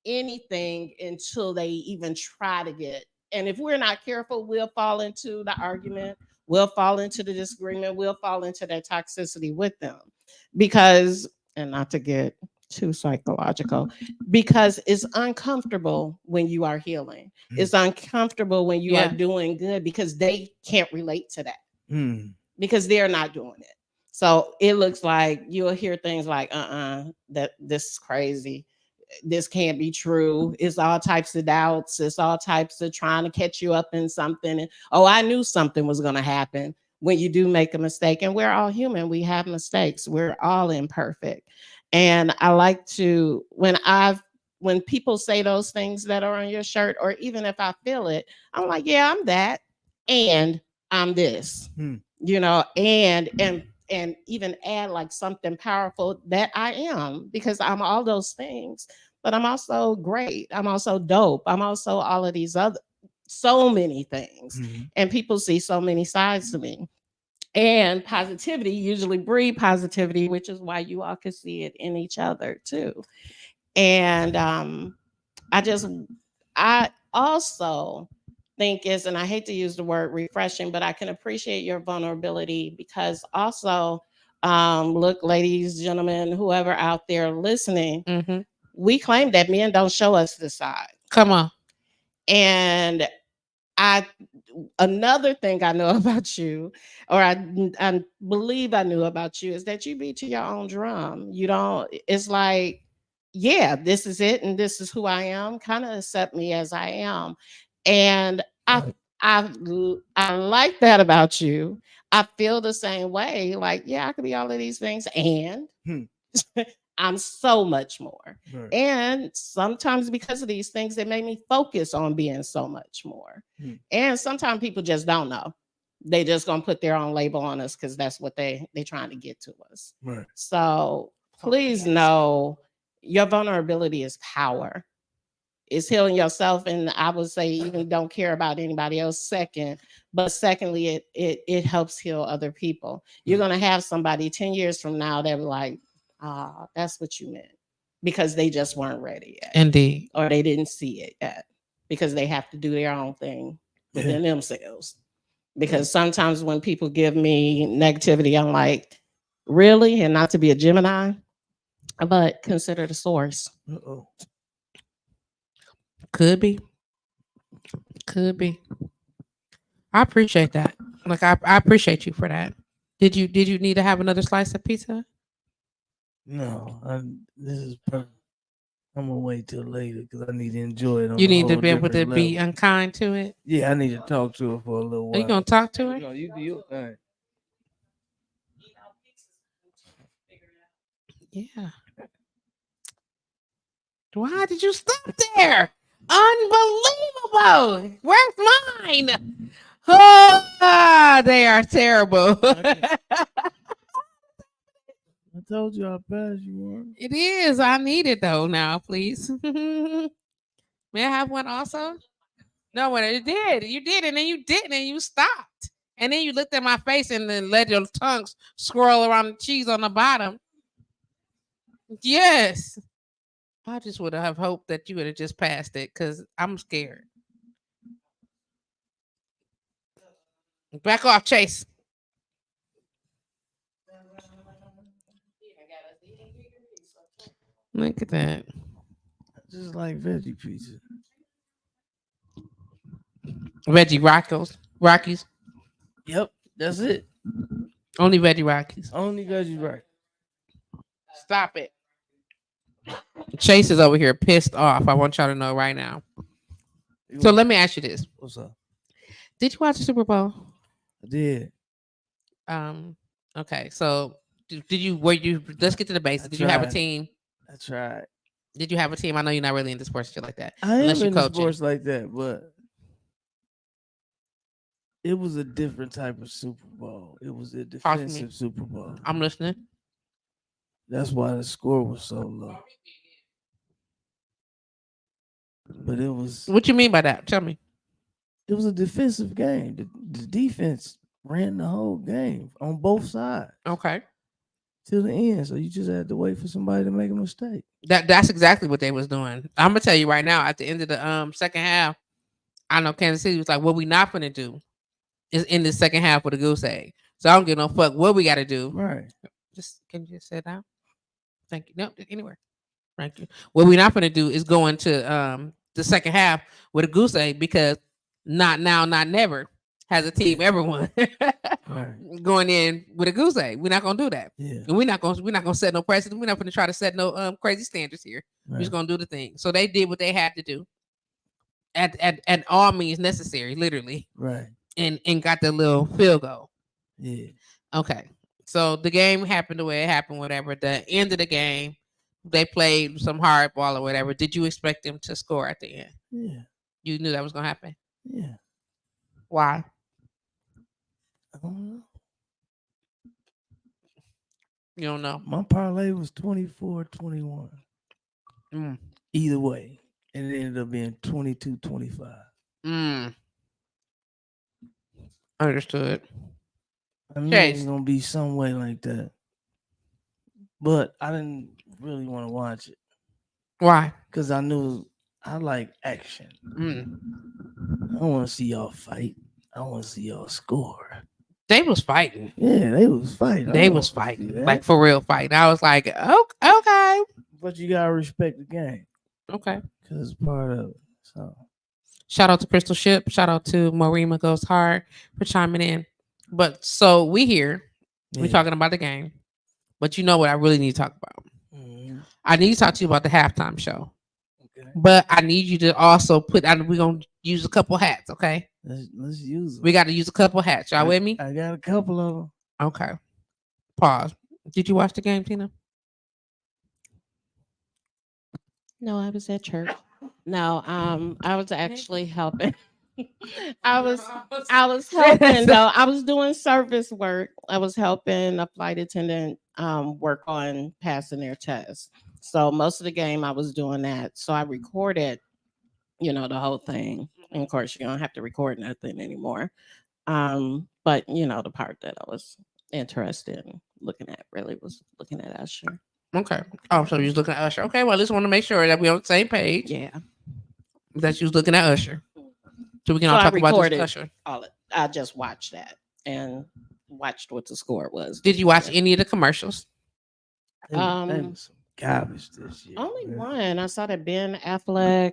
anything until they even try to get. And if we're not careful, we'll fall into the argument, we'll fall into the disagreement, we'll fall into that toxicity with them. Because, and not to get too psychological, because it's uncomfortable when you are healing. It's uncomfortable when you are doing good because they can't relate to that because they're not doing it. So it looks like you'll hear things like, that this is crazy. This can't be true. It's all types of doubts. It's all types of trying to catch you up in something. And, oh, I knew something was going to happen when you do make a mistake. And we're all human. We have mistakes. We're all imperfect. And I like to, when people say those things that are on your shirt, or even if I feel it, I'm like, yeah, I'm that. And I'm this, and even add like something powerful that I am, because I'm all those things, but I'm also great. I'm also dope. I'm also all of these other, so many things. And people see so many sides to me. And positivity usually breed positivity, which is why you all can see it in each other too. And I also think is, and I hate to use the word refreshing, but I can appreciate your vulnerability because also, look, ladies, gentlemen, whoever out there listening, we claim that men don't show us the side. Come on. And another thing I know about you, or I believe I knew about you, is that you beat to your own drum. You don't, it's like, yeah, this is it, and this is who I am. Kind of accept me as I am. And I like that about you. I feel the same way. Like, yeah, I could be all of these things, and I'm so much more. Right. And sometimes because of these things, they made me focus on being so much more. And sometimes people just don't know. They just gonna put their own label on us because that's what they trying to get to us. Right. So please know your vulnerability is power. It's healing yourself, and I would say even don't care about anybody else second. But secondly, it helps heal other people. You're gonna have somebody 10 years from now that like, that's what you meant, because they just weren't ready yet. Indeed. Or they didn't see it yet because they have to do their own thing within themselves. Because sometimes when people give me negativity, I'm like, really? And not to be a Gemini, but consider the source. Uh-oh. Could be. Could be. I appreciate that. Like I appreciate you for that. Did you need to have another slice of pizza? No, this is perfect. I'm gonna wait till later because I need to enjoy it on You a need to whole be able to different be level. unkind to it. Yeah, I need to talk to her for a little Are while. you gonna talk to her? No, you do your thing. Yeah. Why did you stop there? Unbelievable. Where's mine? Oh, they are terrible. I told you I'll pass you one. It is. I need it though now, please. May I have one also? No, when it did. You did, and then you didn't, and you stopped. And then you looked at my face and then let your tongue swirl around the cheese on the bottom. Yes. I just would have hoped that you would have just passed it because I'm scared. Back off, Chase. Look at that. Just like veggie pizza. Veggie Rockies. Yep, that's it. Only veggie Rockies. Only veggie right. Stop it. Chase is over here pissed off. I want y'all to know right now. So let me ask you this. What's up? Did you watch the Super Bowl? I did. Okay. So did you let's get to the basics. Did you have a tried. team? I tried. Did you have a team? I know you're not really into sports shit like that. I am unless you into coaching. sports like that, but it was a different type of Super Bowl. It was a defensive Super Bowl. I'm listening. That's why the score was so low. But it was. What you mean by that? Tell me. It was a defensive game. The defense ran the whole game on both sides. Okay. Till the end. So you just had to wait for somebody to make a mistake. That's exactly what they was doing. I'm gonna tell you right now. At the end of the second half, I know Kansas City was like, "What we not gonna do is in the second half with a goose egg." So I don't give no fuck what we got to do. Right. Can you just sit down? Thank you. No, anywhere. Thank you. What we're not gonna do is go into the second half with a goose egg because not now, not never has a team ever won. Right. Going in with a goose egg. We're not gonna do that. Yeah. And we're not gonna set no precedent. We're not gonna try to set no crazy standards here. Right. We're just gonna do the thing. So they did what they had to do at all means necessary, literally. Right. And got the little field goal. Yeah. Okay. So the game happened the way it happened, whatever. The end of the game, they played some hardball or whatever. Did you expect them to score at the end? Yeah. You knew that was gonna happen? Yeah. Why? I don't know. You don't know. My parlay was 24-21. Either way. And it ended up being 22-25. Understood. I knew it was gonna be some way like that. But I didn't really want to watch it. Why? Because I knew I like action. I don't want to see y'all fight. I want to see y'all score. They was fighting. Yeah, they was fighting. They was fighting. Like for real fighting. I was like, okay. But you gotta respect the game. Okay. Because it's part of it. So shout out to Crystal Ship. Shout out to Marima Goes Hard for chiming in. But so we here. Yeah. We're talking about the game. But you know what I really need to talk about? I need to talk to you about the halftime show. Okay. But I need you to also we're going to use a couple hats, okay? Let's use them. We got to use a couple hats. Y'all with me? I got a couple of them. Okay. Pause. Did you watch the game, Tina? No, I was at church. No, I was actually helping. I was helping though. I was doing service work. I was helping a flight attendant work on passing their test. So most of the game I was doing that. So I recorded, the whole thing. And of course you don't have to record nothing anymore. But the part that I was interested in looking at really was looking at Usher. Okay. Oh, so you was looking at Usher. Okay, well, I just want to make sure that we're on the same page. Yeah. That you was looking at Usher. So we can all talk about this Usher. I just watched that and watched what the score was. Did you watch any of the commercials? That was some garbage this year. Only one. I saw that Ben Affleck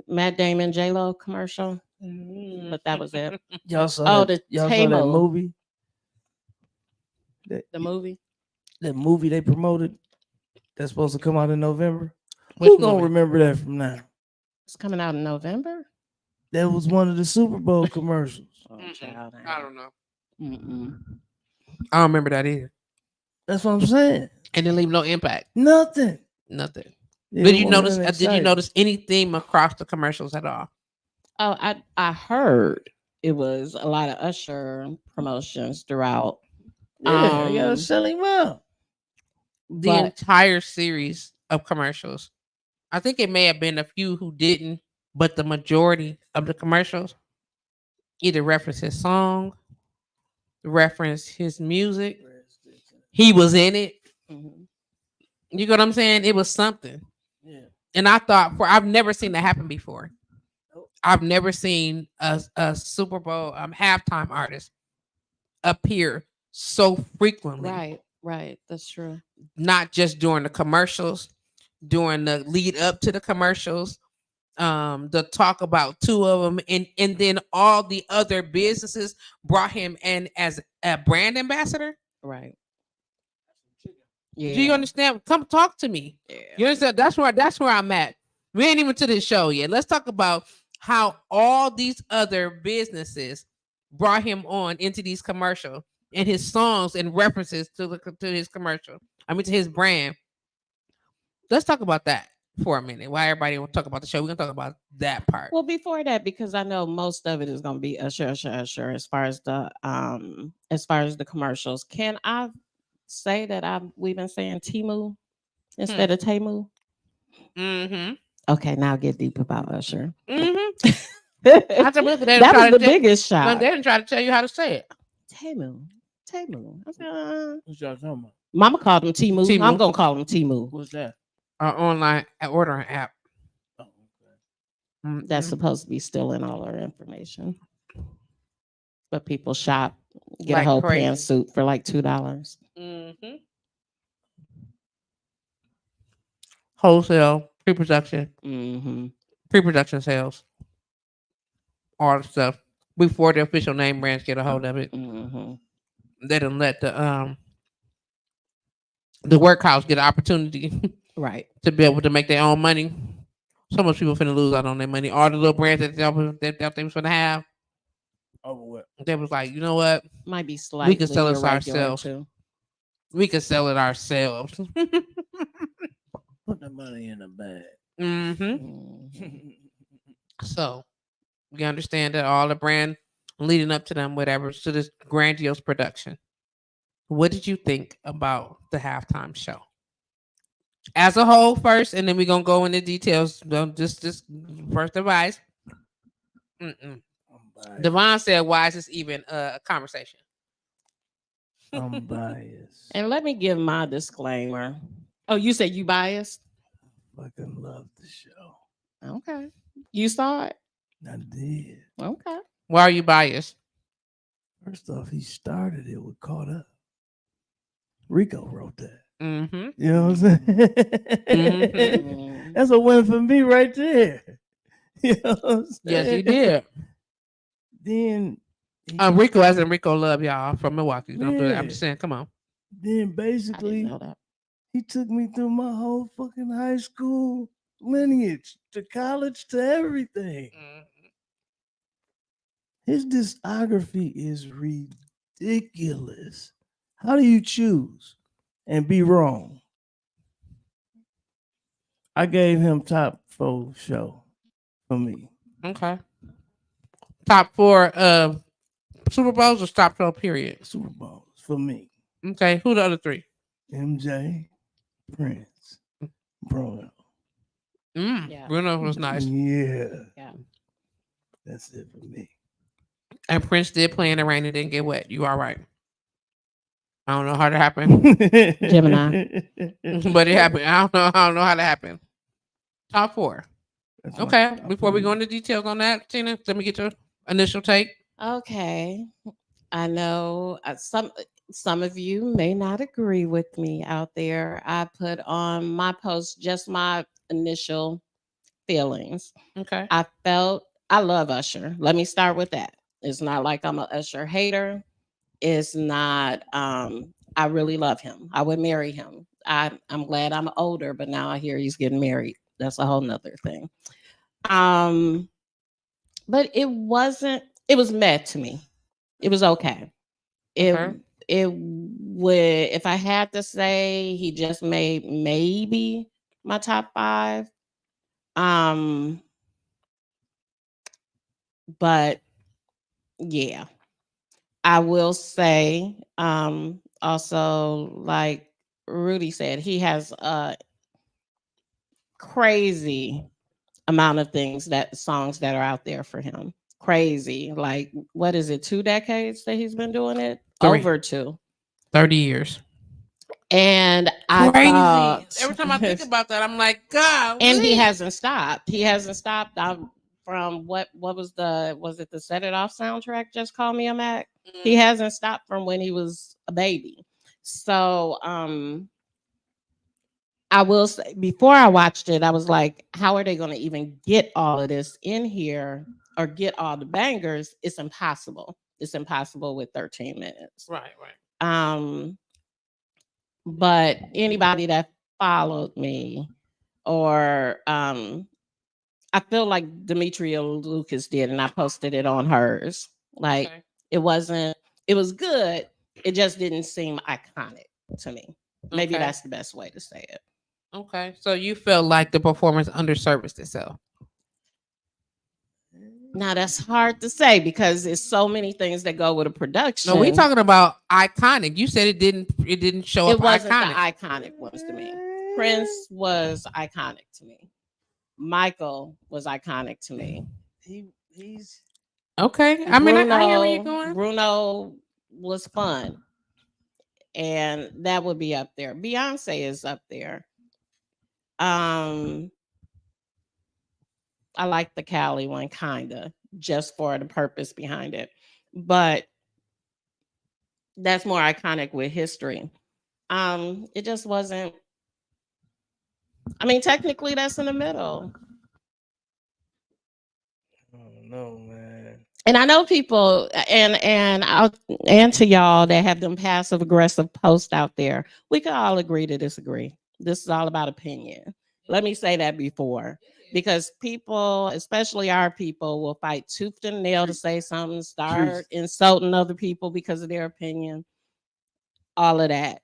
Matt Damon J-Lo commercial, Mm. but that was it. Y'all saw Oh, that? the Y'all saw that Tamo. movie? The movie. That movie they promoted that's supposed to come out in November. Which Who gonna movie? remember that from now? It's coming out in November. That was one of the Super Bowl commercials. Oh, Mm-mm. child, I don't know. Mm-mm. I don't remember that either. That's what I'm saying. And didn't leave no impact. Nothing. Nothing. It Did you wasn't notice? Did you exciting. notice any theme across the commercials at all? Oh, I heard it was a lot of Usher promotions throughout. Yeah, you gotta Um, sell him out. The but entire series of commercials. I think it may have been a few who didn't, but the majority of the commercials either reference his song, reference his music. He was in it. mhm. You know what I'm saying? It was something. Yeah. And I thought I've never seen that happen before. Nope. I've never seen a Super Bowl halftime artist appear so frequently, Right, that's true. not just during the commercials, during the lead up to the commercials, the talk about two of them, and then all the other businesses brought him in as a brand ambassador. Right. Do you understand? Come talk to me. Yeah. You understand? That's where I'm at. We ain't even to this show yet. Let's talk about how all these other businesses brought him on into these commercials and his songs and references to his commercial. I mean to his brand. Let's talk about that for a minute. Why everybody will talk about the show? We're gonna talk about that part. Well, before that, because I know most of it is going to be Usher, as far as the commercials. Can I say that we've been saying Timu instead of Tamu? Mm-hmm. Okay, now get deep about Usher. Mm-hmm. That was the biggest They shock. didn't try to tell you how to say it. Tamu. I said, What y'all talking about? Mama called him Timu. Temu. I'm gonna call him Timu. What's that? Our online ordering app. Oh, okay. Mhm. That's supposed to be stealing all our information. But people shop, get Like a whole crazy. pantsuit for like $2. Mm-hmm. Wholesale, pre-production, Mm-hmm. pre-production sales, all the stuff before the official name brands get a hold of it. Mm-hmm. They don't let the workhouse get an opportunity Right. to be able to make their own money. So much people finna lose out on their money. All the little brands that they was finna have, Over what? they was like, you know what? Might be slightly can sell it irregular ourselves. too. We can sell it ourselves. Put the money in the bag. Mm-hmm. Mhm. So we understand that all the brand leading up to them, whatever, to this grandiose production. What did you think about the halftime show as a whole first, and then we're gonna go into details. Just first advice. Mm-mm. Devon said, "Why is this even a conversation?" I'm biased. And let me give my disclaimer. Oh, you said you biased? Fucking love the show. Okay. You saw it? I did. Okay. Why are you biased? First off, he started it with Caught Up. Rico wrote that. Mm-hmm. You know what I'm saying? Mhm. That's a win for me right there. You know what I'm saying? Yes, he did. Then Rico, as in Rico Love, y'all from Milwaukee. Don't do that. I'm Yeah. just saying, come on. then I didn't basically know that. he took me through my whole fucking high school lineage to college to everything. His discography is ridiculous. How do you choose and be wrong? I gave him top 4 show for me. Okay. Top 4 Super Bowls or top 12 period? Super Bowls for me. Okay. Who the other 3? MJ, Prince, Bruno. Yeah. Bruno was nice. Yeah. Yeah. That's it for me. And Prince did play in the rain and didn't get wet. You all right. I don't know how that happened. Gemini. But it happened. I don't know how that happened. Top 4. That's my Okay. top Before we go 3. into details on that, Tina, let me get your initial take. Okay. I know some of you may not agree with me out there. I put on my post just my initial feelings. Okay. I love Usher. Let me start with that. It's not like I'm a Usher hater. It's not I really love him. I would marry him. I'm glad I'm older, but now I hear he's getting married. That's a whole nother thing. Um but it was met to me. It was okay. It Okay. it would, if I had to say, he just made maybe my top 5. Um but yeah, I will say, also, like Rudy said, he has a crazy amount of songs that are out there for him. Crazy. Like, what is it, 2 decades that he's been doing it? 3. Over 2. 30 years. And I Crazy. thought, Every time I think about that, I'm like, God. and he hasn't stopped. He hasn't stopped. From what was it the Set It Off soundtrack? Just Call Me a Mac. He hasn't stopped from when he was a baby. So I will say, before I watched it, I was like, how are they going to even get all of this in here or get all the bangers? It's impossible. It's impossible with 13 minutes. Right, right. But anybody that followed me, or I feel like Demetria Lucas did, and I posted it on hers. Like, Okay. it was good. It just didn't seem iconic to me. Maybe Okay. that's the best way to say it. Okay. So you felt like the performance underserviced itself. Now that's hard to say because it's so many things that go with a production. No, we talking about iconic. You said it didn't show It up wasn't iconic. the iconic ones to me. Prince was iconic to me. Michael was iconic to me. He's Okay. I mean, I hear where you're going. Bruno was fun. And that would be up there. Beyonce is up there. I like the Cali one, kinda, just for the purpose behind it. But that's more iconic with history. It just wasn't. I mean, technically, that's in the middle. oh no, man. And I know people, and to y'all that have them passive aggressive posts out there, we could all agree to disagree. This is all about opinion. Let me say that before, because people, especially our people, will fight tooth and nail to say something, start insulting other people because of their opinion. All of that.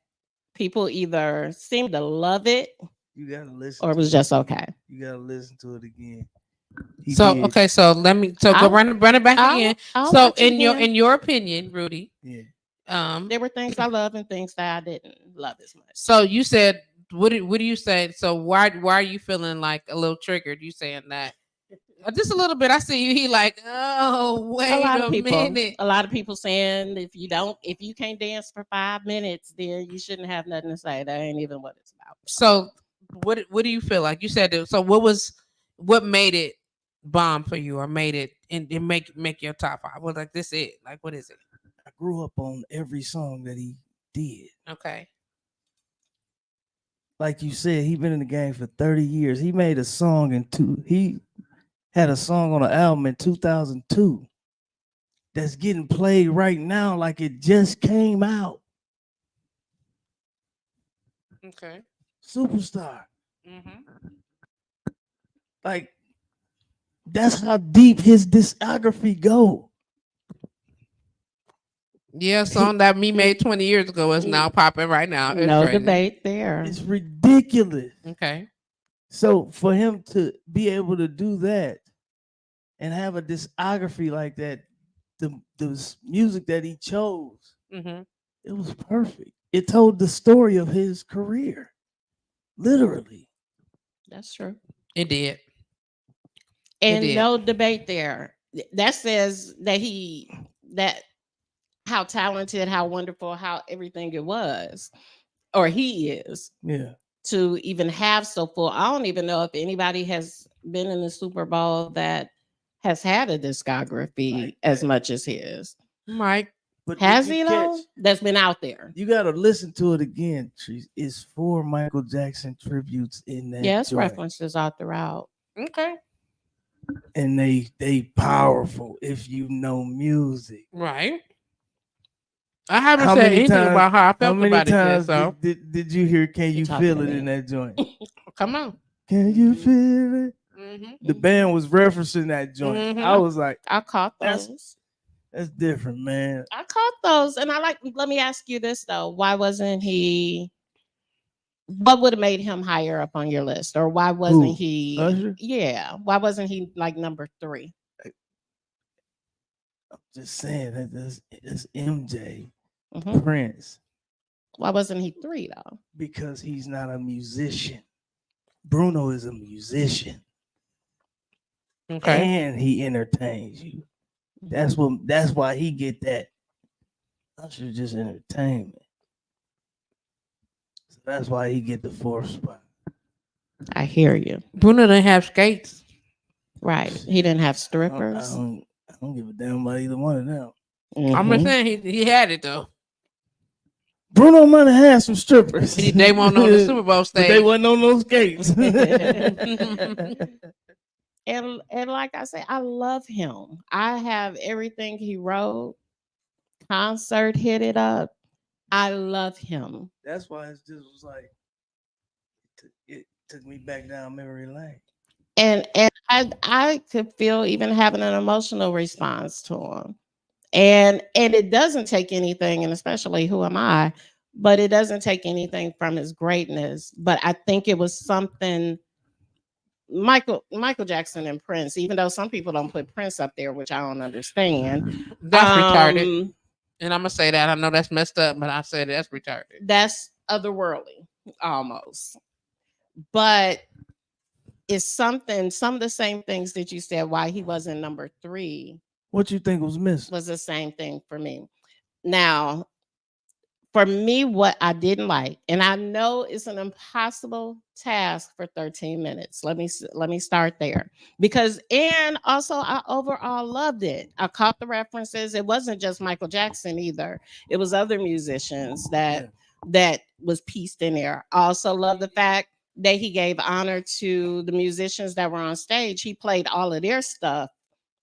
People either seem to love it, You gotta listen. or it was just okay. You gotta listen to it again. Okay, so let me go run it back again. So in your opinion, Rudy, yeah, there were things I love and things that I didn't love as much. So you said, what do you say? So why are you feeling like a little triggered? You saying that just a little bit? I see you. He like, oh wait a minute. A lot of people saying if you can't dance for 5 minutes, then you shouldn't have nothing to say. That ain't even what it's about. So what do you feel like? You said that, so what made it bomb for you, or made it and make your top 5? Was like this it? Like what is it? I grew up on every song that he did. Okay. Like you said, he been in the game for 30 years. He made a song he had a song on an album in 2002 that's getting played right now like it just came out. Okay. Superstar. Mm-hmm. Like, that's how deep his discography go. Yeah, song that me made 20 years ago is now popping right now. It's no crazy. debate there. It's ridiculous. Okay. So for him to be able to do that and have a discography like that, the music that he chose, it was perfect. It told the story of his career, literally. That's true. It did. And no debate there. That says that how talented, how wonderful, how everything it was, or he is. Yeah. To even have so full. I don't even know if anybody has been in the Super Bowl that has had a discography like as much as his. Mike. But has he though? That's been out there. You got to listen to it again. It's 4 Michael Jackson tributes in that. Yes, references all throughout. Okay. And they powerful if you know music. Right. I haven't How said many anything times? about how I How felt many about it yet. times So did you hear "Can You You talking Feel to It" me. in that joint? come on. Can you feel it? Mm-hmm. The band was referencing that joint. I Mm-hmm. was like, I caught that's those. different, man. I caught those. And let me ask you this though. Why wasn't he what would have made him higher up on your list? Or why wasn't Who? he Usher? why wasn't he like number 3? I'm just saying that this MJ Mhm. Prince Why wasn't he 3 though? because he's not a musician. Bruno is a musician Okay. and he entertains you. That's why he get that. Usher just entertainment. So that's why he get the 4th spot. I hear you. Bruno didn't have skates. Right. He didn't have I strippers. don't give a damn about either one of them. I'm just Mhm. saying he had it though. Bruno might have had some strippers. They weren't on the Super Bowl but they stage. wasn't on those skates. And like I say, I love him. I have everything he wrote. Concert hit it up. I love him. That's why it just was like it took me back down memory lane. And I could feel even having an emotional response to him. And it doesn't take anything, and especially who am I, but it doesn't take anything from his greatness. But I think it was something Michael Jackson and Prince, even though some people don't put Prince up there, which I don't understand. That's retarded. And I'm gonna say that. I know that's messed up, but I said that's retarded. That's otherworldly almost. But it's some of the same things that you said why he wasn't number 3 What you think was missing? was the same thing for me. Now, for me, what I didn't like, and I know it's an impossible task for 13 minutes. Let me start there because, and also I overall loved it. I caught the references. It wasn't just Michael Jackson either. It was other musicians that was pieced in there. I also love the fact that he gave honor to the musicians that were on stage. He played all of their stuff,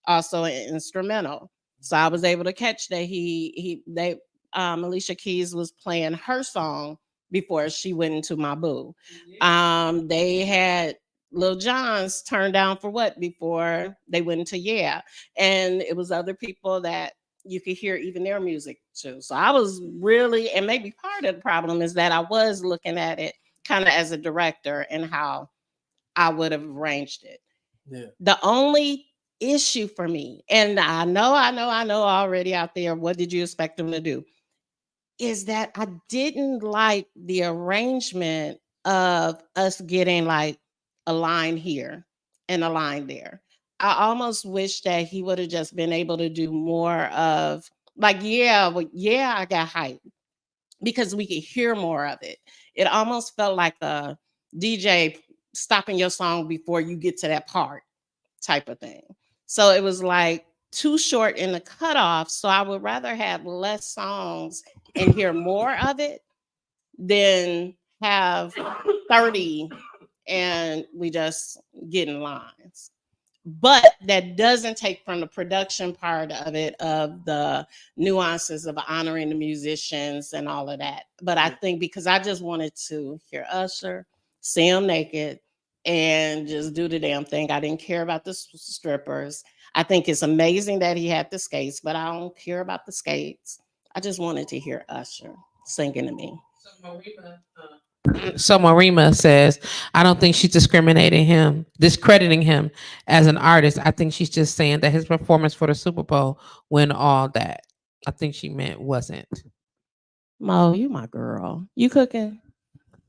also instrumental. So I was able to catch that they Alicia Keys was playing her song before she went into My Boo. They had Lil Jon's turned down for what before they went into Yeah, and it was other people that you could hear even their music too. So I was really, and maybe part of the problem is that I was looking at it kind of as a director and how I would have arranged it. Yeah. The only issue for me, and I know already out there, what did you expect them to do? Is that I didn't like the arrangement of us getting like a line here and a line there. I almost wish that he would have just been able to do more of like, yeah, I got hyped because we could hear more of it. It almost felt like a DJ stopping your song before you get to that part type of thing. So it was like too short in the cutoff. So I would rather have less songs and hear more of it than have 30 and we just get in lines. But that doesn't take from the production part of it, of the nuances of honoring the musicians and all of that. But I think because I just wanted to hear Usher, see him naked, and just do the damn thing. I didn't care about the strippers. I think it's amazing that he had the skates, but I don't care about the skates. I just wanted to hear Usher singing to me. So Marima says, I don't think she's discrediting him as an artist. I think she's just saying that his performance for the Super Bowl, when all that, I think she meant wasn't. Mo, you my girl. You cooking?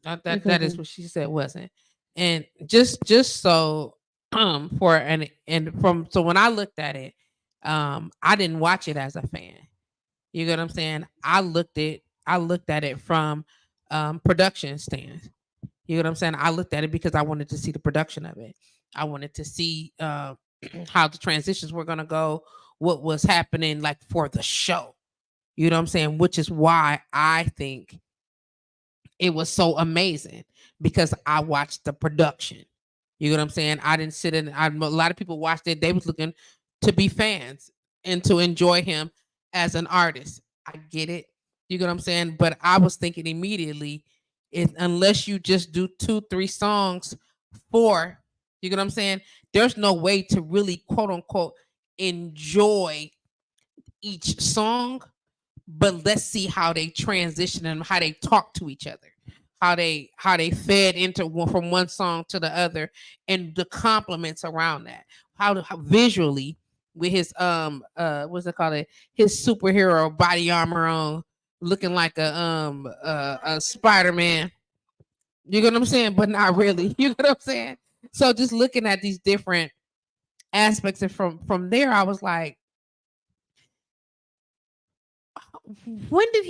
That is what she said wasn't. And just so for and from so when I looked at it, I didn't watch it as a fan. You get what I'm saying? I looked at it from production stands. You know what I'm saying? I looked at it because I wanted to see the production of it. I wanted to see how the transitions were gonna go, what was happening like for the show. You know what I'm saying? Which is why I think it was so amazing because I watched the production. You know what I'm saying? I didn't sit in. A lot of people watched it. They was looking to be fans and to enjoy him as an artist. I get it. You know what I'm saying? But I was thinking immediately, unless you just do 2-3 songs for, you know what I'm saying? There's no way to really quote unquote enjoy each song, but let's see how they transition and how they talk to each other, how they fed into from one song to the other, and the compliments around that, how visually with his what's it called, his superhero body armor on, looking like a Spider-Man. You know what I'm saying? But not really. You know what I'm saying? So just looking at these different aspects, and from there I was like, where did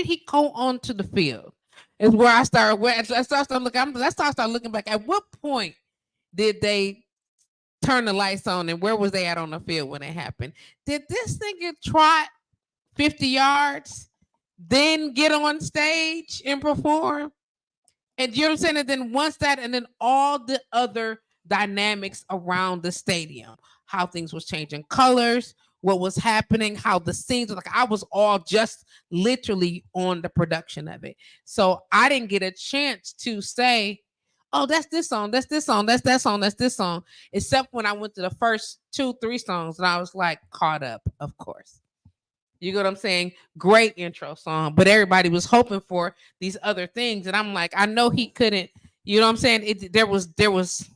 he go onto the field? Is where I started. Let's start looking back. At what point did they turn the lights on, and where was they at on the field when it happened? Did this nigga trot 50 yards, then get on stage and perform? And you know what I'm saying? And then once that, and then all the other dynamics around the stadium, how things was changing colors, what was happening, how the scenes, like I was all just literally on the production of it. So I didn't get a chance to say, oh, that's this song, that's this song, that's that song, that's this song, except when I went to the first 2-3 songs and I was like caught up, of course. You know what I'm saying? Great intro song, but everybody was hoping for these other things, and I'm like, I know he couldn't. You know what I'm saying? There was,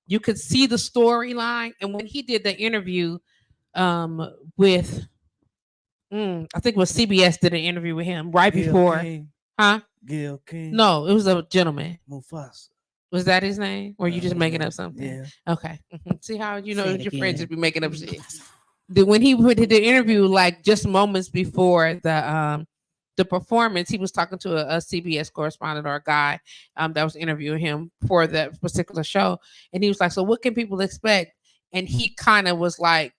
you could see the storyline, and when he did the interview, with, I think it was CBS did an interview with him right Gail before, King. huh? Gail King. No, it was a gentleman. Mufasa. Was that his name? Or you just making up something? Yeah. Okay. See how you know Say it your friends again. just be making up shit. When he did the interview, like just moments before the performance, he was talking to a CBS correspondent or a guy that was interviewing him for that particular show, and he was like, "So what can people expect?" And he kind of was like,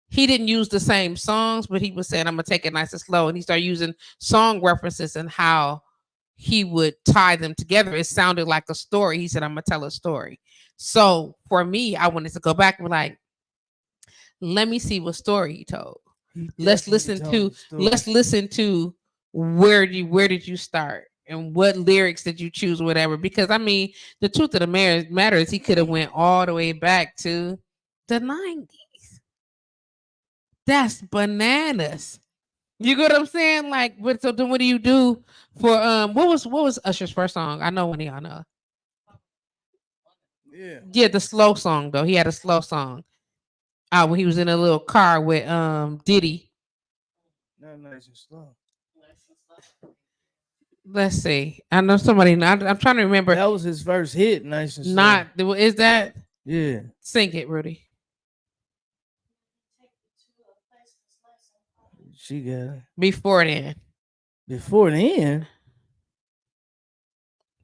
he didn't use the same songs, but he was saying, "I'm gonna take it nice and slow," and he started using song references and how he would tie them together. It sounded like a story. He said, "I'm gonna tell a story." So for me, I wanted to go back and be like, let me see what story he told. Let's listen to where did you start and what lyrics did you choose, whatever. Because I mean, the truth of the matter is he could have went all the way back to the 90s. That's bananas. You get what I'm saying? Like, so then what do you do for what was Usher's first song? I know one of y'all know. Yeah, the slow song though. He had a slow song. When he was in a little car with Diddy. Not nice and slow. Let's see. I know somebody. I'm trying to remember. That was his first hit. Nice and slow. Not is that? Yeah. Sing it, Rudy. She got it. Before then. Before then.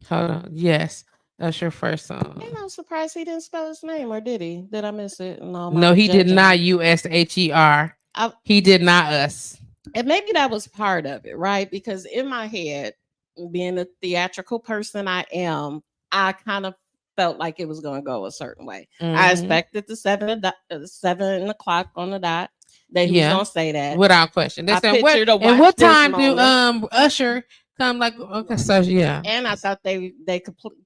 Hold on. Yes, that's your first song. And I'm surprised he didn't spell his name, or did he? Did I miss it? No, he did not. USHER. He did not us. And maybe that was part of it, right? Because in my head, being a theatrical person I am, I kind of felt like it was going to go a certain way. I expected the 7 o'clock on the dot that he was going to say that without question. They said, and what time do Usher come? Like, okay, so yeah. And I thought they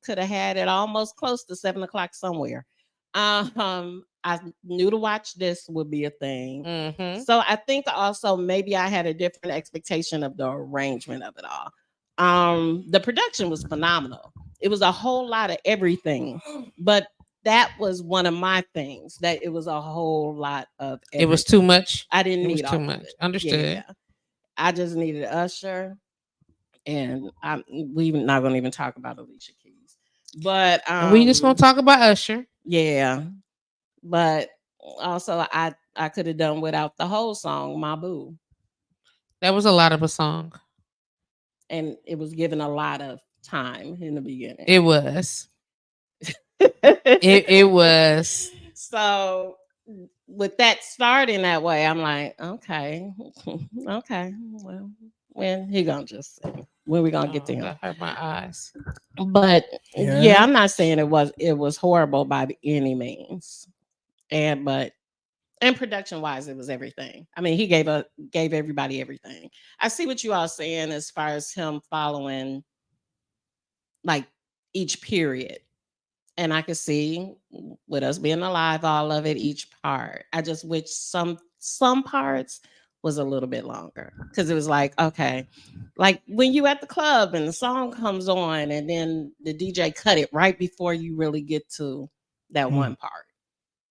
could have had it almost close to 7 o'clock somewhere. I knew to watch this would be a thing. So I think also maybe I had a different expectation of the arrangement of it all. The production was phenomenal. It was a whole lot of everything, but that was one of my things, that it was a whole lot of everything. It was too much. I didn't need too much. Understood. Yeah. I just needed Usher, and we're not going to even talk about Alicia Keys, but we just going to talk about Usher. Yeah. But also, I could have done without the whole song, My Boo. That was a lot of a song. And it was given a lot of time in the beginning. It was. it was. So with that starting that way, I'm like, okay. Okay. Well, when he gonna just sing. When we gonna get to him? That hurt my eyes. But yeah, I'm not saying it was horrible by any means. And production wise, it was everything. I mean, he gave everybody everything. I see what you all saying as far as him following like each period. And I could see with us being alive, all of it, each part. I just wish some parts was a little bit longer because it was like, okay, like when you at the club and the song comes on and then the DJ cut it right before you really get to that one part.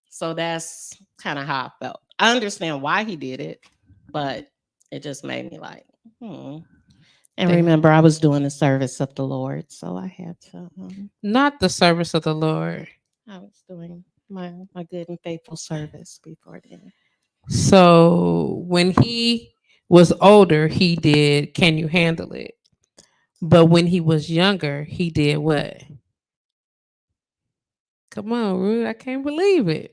So that's kind of how I felt. I understand why he did it, but it just made me like, And remember, I was doing the service of the Lord, so I had to. Not the service of the Lord. I was doing my good and faithful service before then. So when he was older, he did Can You Handle It? But when he was younger, he did what? Come on, Rudy. I can't believe it.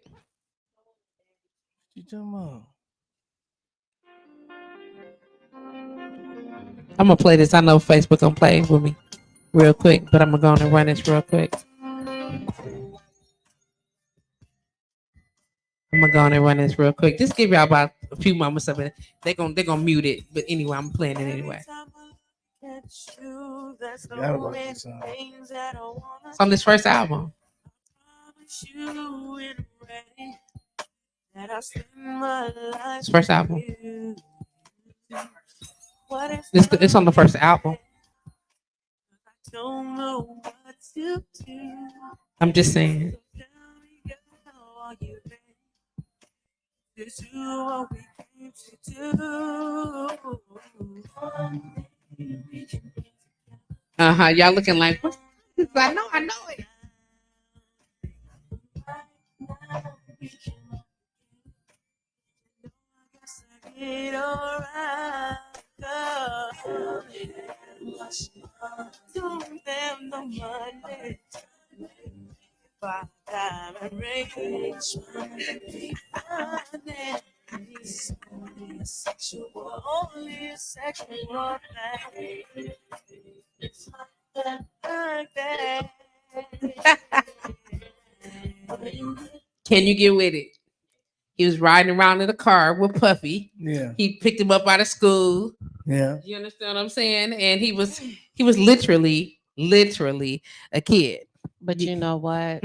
You talking about? I'm gonna play this. I know Facebook gonna play with me real quick, but I'm gonna go on and run this real quick. Just give y'all about a few moments of it. They're gonna mute it, but anyway, I'm playing it anyway. It's on this first album. This first album. It's on the first album. I'm just saying. Y'all looking like what? I know it. Can you get with it? He was riding around in the car with Puffy. Yeah. He picked him up out of school. Yeah. You understand what I'm saying? And he was literally a kid. But you know what?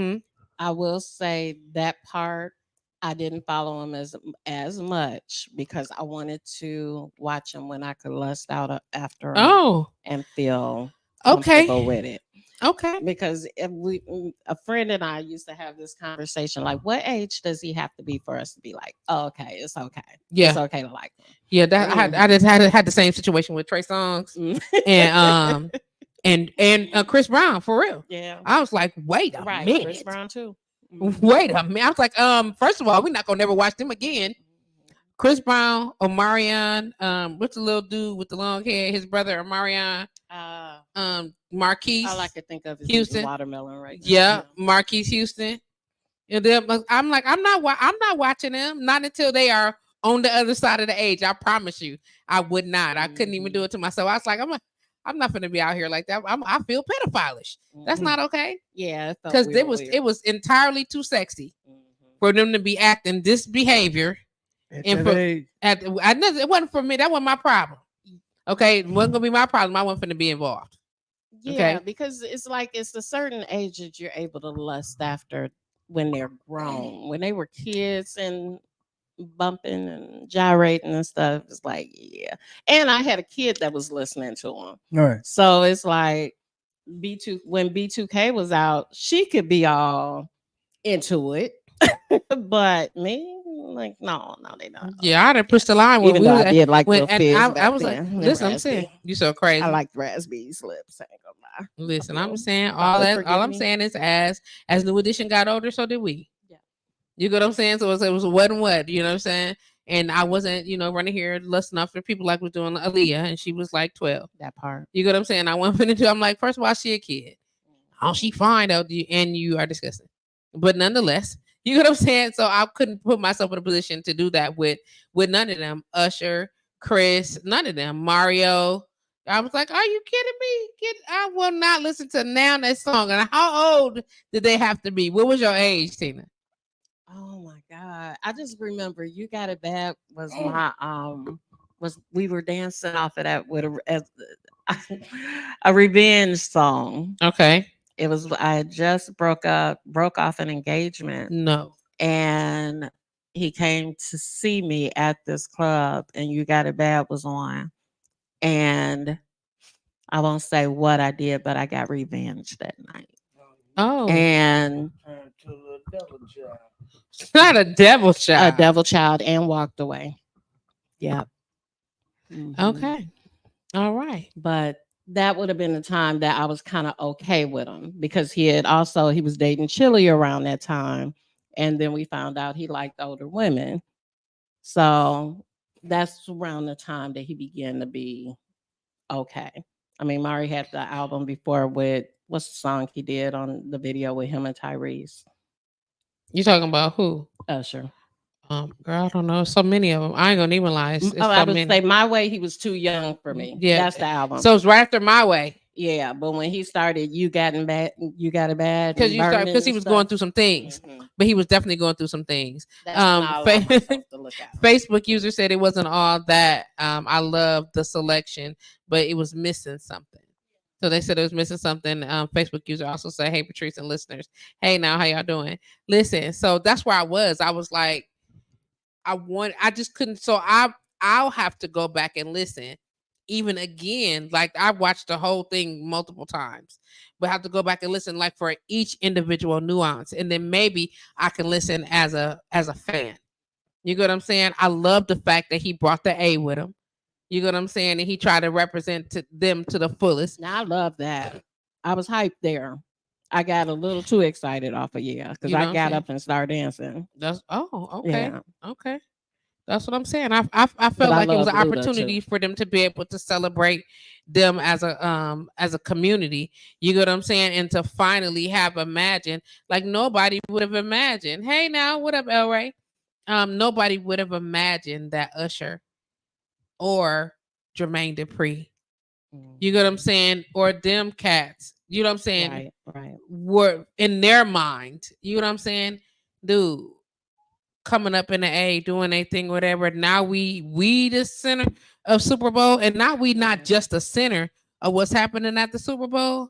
I will say that part I didn't follow him as much because I wanted to watch him when I could lust out after him and feel comfortable with it. Okay. Because if a friend and I used to have this conversation, like, what age does he have to be for us to be like, oh, okay, it's okay. Yeah. It's okay to like him. Yeah, that I just had the same situation with Trey Songz and Chris Brown for real. Yeah. I was like, wait a minute. Chris Brown too. Wait a minute. I was like, first of all, we're not gonna never watch them again. Chris Brown, Omarion, what's the little dude with the long hair? His brother Omarion, Marquise. I like to think of his Houston watermelon right now. Yeah, Marquise Houston. And I'm like, I'm not watching them. Not until they are on the other side of the age. I promise you, I would not. I couldn't even do it to myself. I was like, I'm not gonna be out here like that. I feel pedophilish. That's not okay. Yeah, because it was entirely too sexy for them to be acting this behavior. It wasn't for me. That wasn't my problem. Okay, it wasn't gonna be my problem. I wasn't gonna be involved. Yeah, because it's like it's a certain age that you're able to lust after when they're grown. When they were kids and bumping and gyrating and stuff, it's like, yeah. And I had a kid that was listening to him. All right. So it's like when B2K was out, she could be all into it. But me, like, no, they don't. Yeah, I done pushed the line. Even though I did like the fizz I was then, like, listen, I'm saying, you so crazy. I like raspberry slips. I ain't gonna lie. Listen, I'm saying all I'm saying is as New Edition got older, so did we. Yeah. You get what I'm saying? So it was what and what, you know what I'm saying? And I wasn't, running here lusting after people like was doing Aaliyah, and she was like 12. That part. You get what I'm saying? I wasn't finna do. I'm like, first of all, she a kid. Oh, she fine though, and you are disgusting. But nonetheless, you know what I'm saying? So I couldn't put myself in a position to do that with none of them. Usher, Chris, none of them. Mario, I was like, "Are you kidding me? I will not listen to now that song." And how old did they have to be? What was your age, Tina? Oh my God. I just remember You Got It Bad was my was we were dancing off of that with a revenge song. Okay, It was I had just broke off an engagement, no. and he came to see me at this club, and You Got It Bad was on. And I won't say what I did, but I got revenge that night. Oh, And Turn to the devil child. it's not a devil a child. devil child and walked away. Yep. Mhm. Okay, all right. But that would have been the time that I was kind of okay with him, because he was dating Chili around that time, and then we found out he liked older women. So that's around the time that he began to be okay. I mean, Mari had the album before with what's the song he did on the video with him and Tyrese? You talking about who? Usher. Girl, I don't know. So many of them. I ain't gonna even lie. It's Oh, I so would many. say My Way, he was too young for me. Yeah. That's the album. So it's right after My Way. Yeah, but when he started You Got It Bad, Because he was going through some things, but he was definitely going through some things. That's when I allowed myself to look out. Facebook user said it wasn't all that. I love the selection, but it was missing something. So they said it was missing something. Facebook user also said, "Hey, Patrice and listeners, hey now, how y'all doing? Listen." So that's where I was. I was like, I just couldn't. So I'll have to go back and listen even again. Like I watched the whole thing multiple times, but I have to go back and listen like for each individual nuance, and then maybe I can listen as a fan. You get what I'm saying? I love the fact that he brought the A with him. You get what I'm saying? And he tried to represent them to the fullest. Now I love that. I was hyped there. I got a little too excited off of because You know I what I'm got saying? up and started dancing. That's okay. Yeah. Okay. That's what I'm saying. I But felt I like it was love an Luda opportunity too. for them to be able to celebrate them as a community. You get what I'm saying? And to finally have imagined, like nobody would have imagined. Hey now, what up, El Ray? Nobody would have imagined that Usher or Jermaine Dupri, you get what I'm saying, or them cats, you know what I'm saying, Right, right. were in their mind. You know what I'm saying, dude, coming up in the A, doing a thing, whatever. Now we the center of Super Bowl, and now we not just the center of what's happening at the Super Bowl,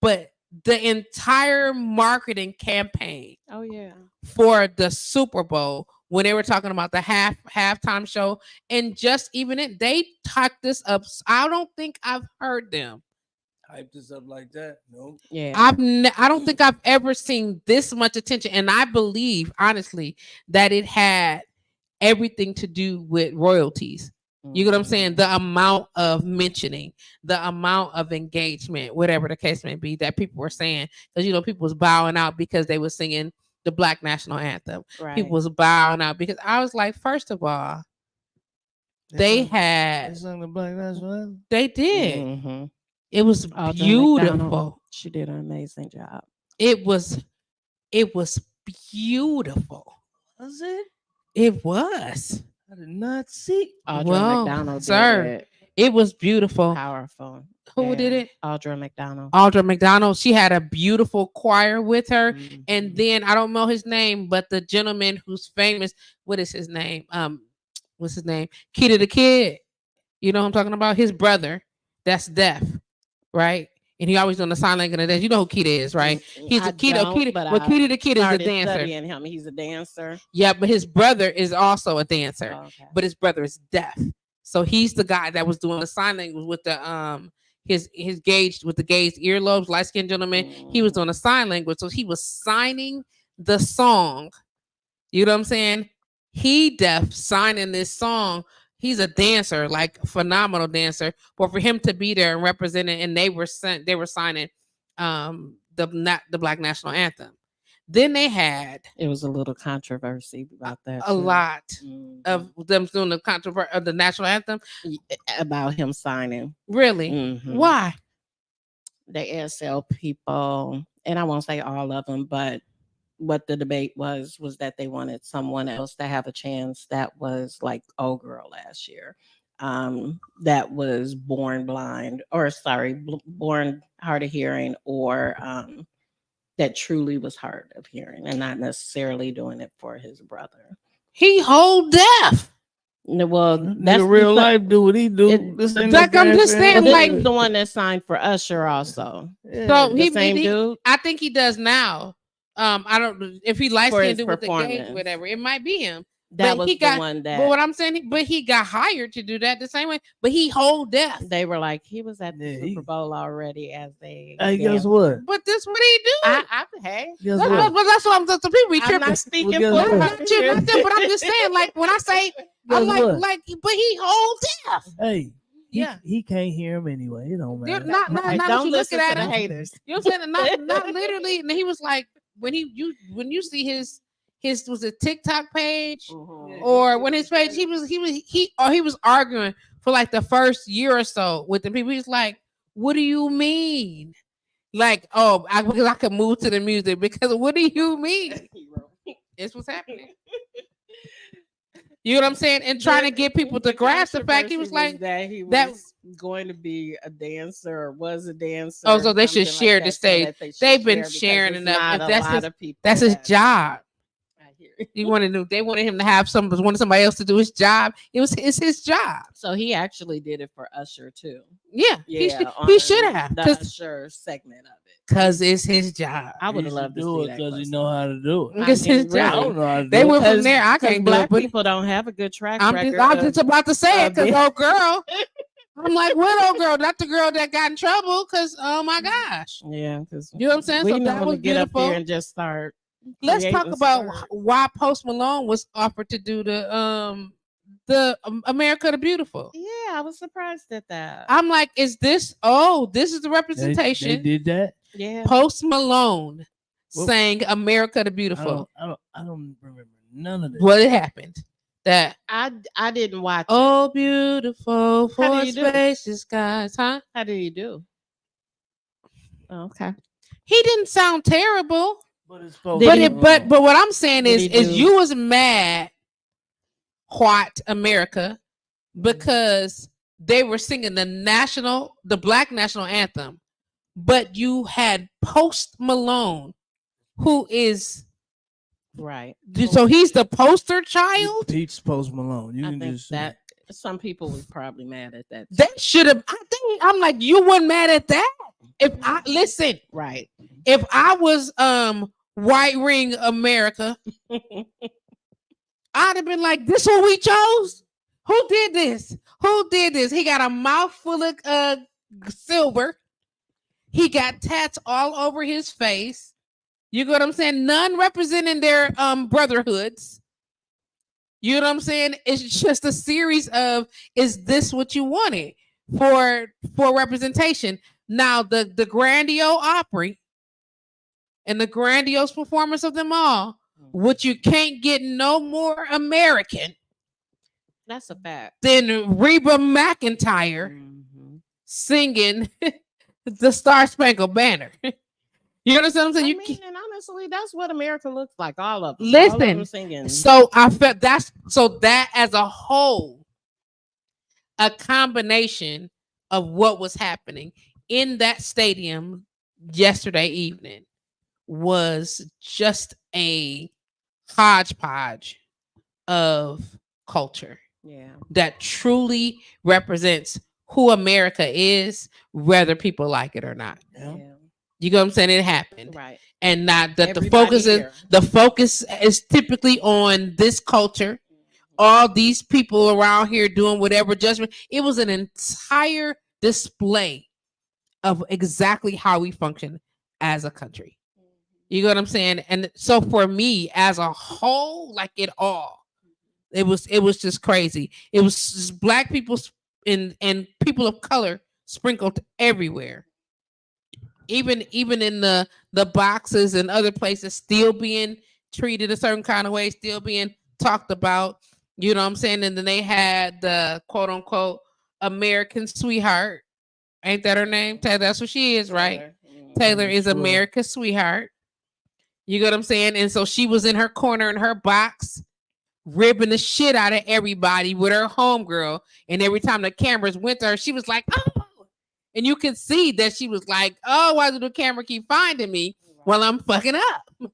but the entire marketing campaign Oh yeah. for the Super Bowl when they were talking about the halftime show, and just even it, they talked this up. I don't think I've heard them Hype this up like that? No. Yeah. I don't think I've ever seen this much attention, and I believe honestly that it had everything to do with royalties. You get what I'm saying? The amount of mentioning, the amount of engagement, whatever the case may be, that people were saying, because people was bowing out because they were singing the Black National Anthem. Right. People was bowing out because I was like, first of all, they sung the Black National Anthem. they did. Mm-hmm. It was Audra beautiful. McDonald, she did an amazing job. It was beautiful. Was it? It was. I did not see. Audra Well, McDonald sir, did it. it was beautiful. Powerful. Who did it? Audra McDonald. Audra McDonald. She had a beautiful choir with her. Mhm. And then I don't know his name, but the gentleman who's famous, what is his name? What's his name? Kid the Kid. You know who I'm talking about? His brother. That's deaf, right? And he always doing the sign language and dance. You know who Keita is, right? He's a Keita. Keita the Kid is a dancer. Studying him. He's a dancer. Yeah, but his brother is also a dancer. Oh, okay. But his brother is deaf. So he's the guy that was doing the sign language with the his gauged with the gauged earlobes, light skinned gentleman. He was doing a sign language. So he was signing the song. You know what I'm saying? He deaf signing this song. He's a dancer, like phenomenal dancer. But for him to be there and representing, and they were signing the Black National Anthem. Then they had it was a little controversy about that. A lot of them doing the controversy of the national anthem about him signing. Really? Mm-hmm. Why? The ASL people, and I won't say all of them, but what the debate was that they wanted someone else to have a chance that was like Old Girl last year. that was born blind, or born hard of hearing, or that truly was hard of hearing and not necessarily doing it for his brother. He whole deaf. No, well, That's real life. Do what he do. Like I'm just saying, this like is the one that signed for Usher also. so The same dude. I think he does now. I don't if he likes For to his do with the gauge, performance. whatever. It might be him. That But was he the got, one that. But what I'm saying, but he got hired to do that the same way. But he whole deaf. They were like, he was at the Yeah, Super Bowl already as they. Hey, guess what? But this what he do. Hey, Guess But what? that's what I'm saying. Some people be I'm tripping. not speaking Well, for guess her. what? But I'm just saying, like when I say, I'm Guess what? like, but he whole deaf. Hey, Yeah. he can't hear him anyway. It don't They're matter. not Right, that don't you listen looking to at the him. haters. You know what I'm saying? Not literally. And he was like, when you see his was a TikTok page or when his page, he was arguing for like the first year or so with the people. He's like, what do you mean? Like, because I could move to the music. Because what do you mean? It's what's happening. You know what I'm saying? And trying to get people to grasp the fact he was like that he was going to be a dancer or was a dancer. Oh, so they should share the stage. They've been sharing enough. If that's his job. You they wanted him to have wanted somebody else to do his job. It's his job. So he actually did it for Usher too. Yeah, he should have the Usher segment of it because it's his job. I would have loved to do it because he know how to do it. It's his I job. don't know how to do They it. went from there. I can't do it. Black But people don't have a good track record. I'm just about to say it because old girl. I'm like, what old girl? Not the girl that got in trouble because oh my gosh. Yeah, because you know what I'm saying. We so know that was to get beautiful. up there and just start. Let's talk about why Post Malone was offered to do the America the Beautiful. Yeah, I was surprised at that. I'm like, is this? This is the representation. They did that. Yeah. Post Malone sang America the Beautiful. I don't remember none of this. What happened? That I didn't watch. Oh, beautiful for spacious skies, huh? How did he do? Oh, okay. He didn't sound terrible. But what I'm saying is you was mad, white America, because they were singing the Black national anthem, but you had Post Malone, who is right. So he's the poster child. Pete's Post Malone. You I can think just that some people was probably mad at that. That should have. I'm like, you weren't mad at that. If I listen, right. If I was White Ring America, I'd have been like, this what we chose? Who did this? Who did this? He got a mouthful of silver. He got tats all over his face. You know what I'm saying? None representing their brotherhoods. You know what I'm saying? It's just a series of, is this what you wanted for representation? Now the grandiose Opry and the grandiose performance of them all, which you can't get no more American. That's a fact. Than Reba McEntire singing the Star Spangled Banner. You understand what I'm saying? And honestly, that's what America looks like. All of them. Listen, all of them singing. So I felt that as a whole, a combination of what was happening in that stadium yesterday evening was just a hodgepodge of culture. Yeah. That truly represents who America is, whether people like it or not. Yeah. You know what I'm saying? It happened. Right. And not that the focus is typically on this culture. All these people around here doing whatever judgment. It was an entire display of exactly how we function as a country. You know what I'm saying? And so for me as a whole, like it all, it was just crazy. It was just Black people and people of color sprinkled everywhere. Even in the boxes and other places, still being treated a certain kind of way, still being talked about. You know what I'm saying? And then they had the quote unquote American sweetheart. Ain't that her name? That's what she is, right? Taylor is America's sweetheart. You get what I'm saying? And so she was in her corner in her box ribbing the shit out of everybody with her homegirl. And every time the cameras went to her, she was like, oh. And you could see that she was like, oh, why does the camera keep finding me while I'm fucking up?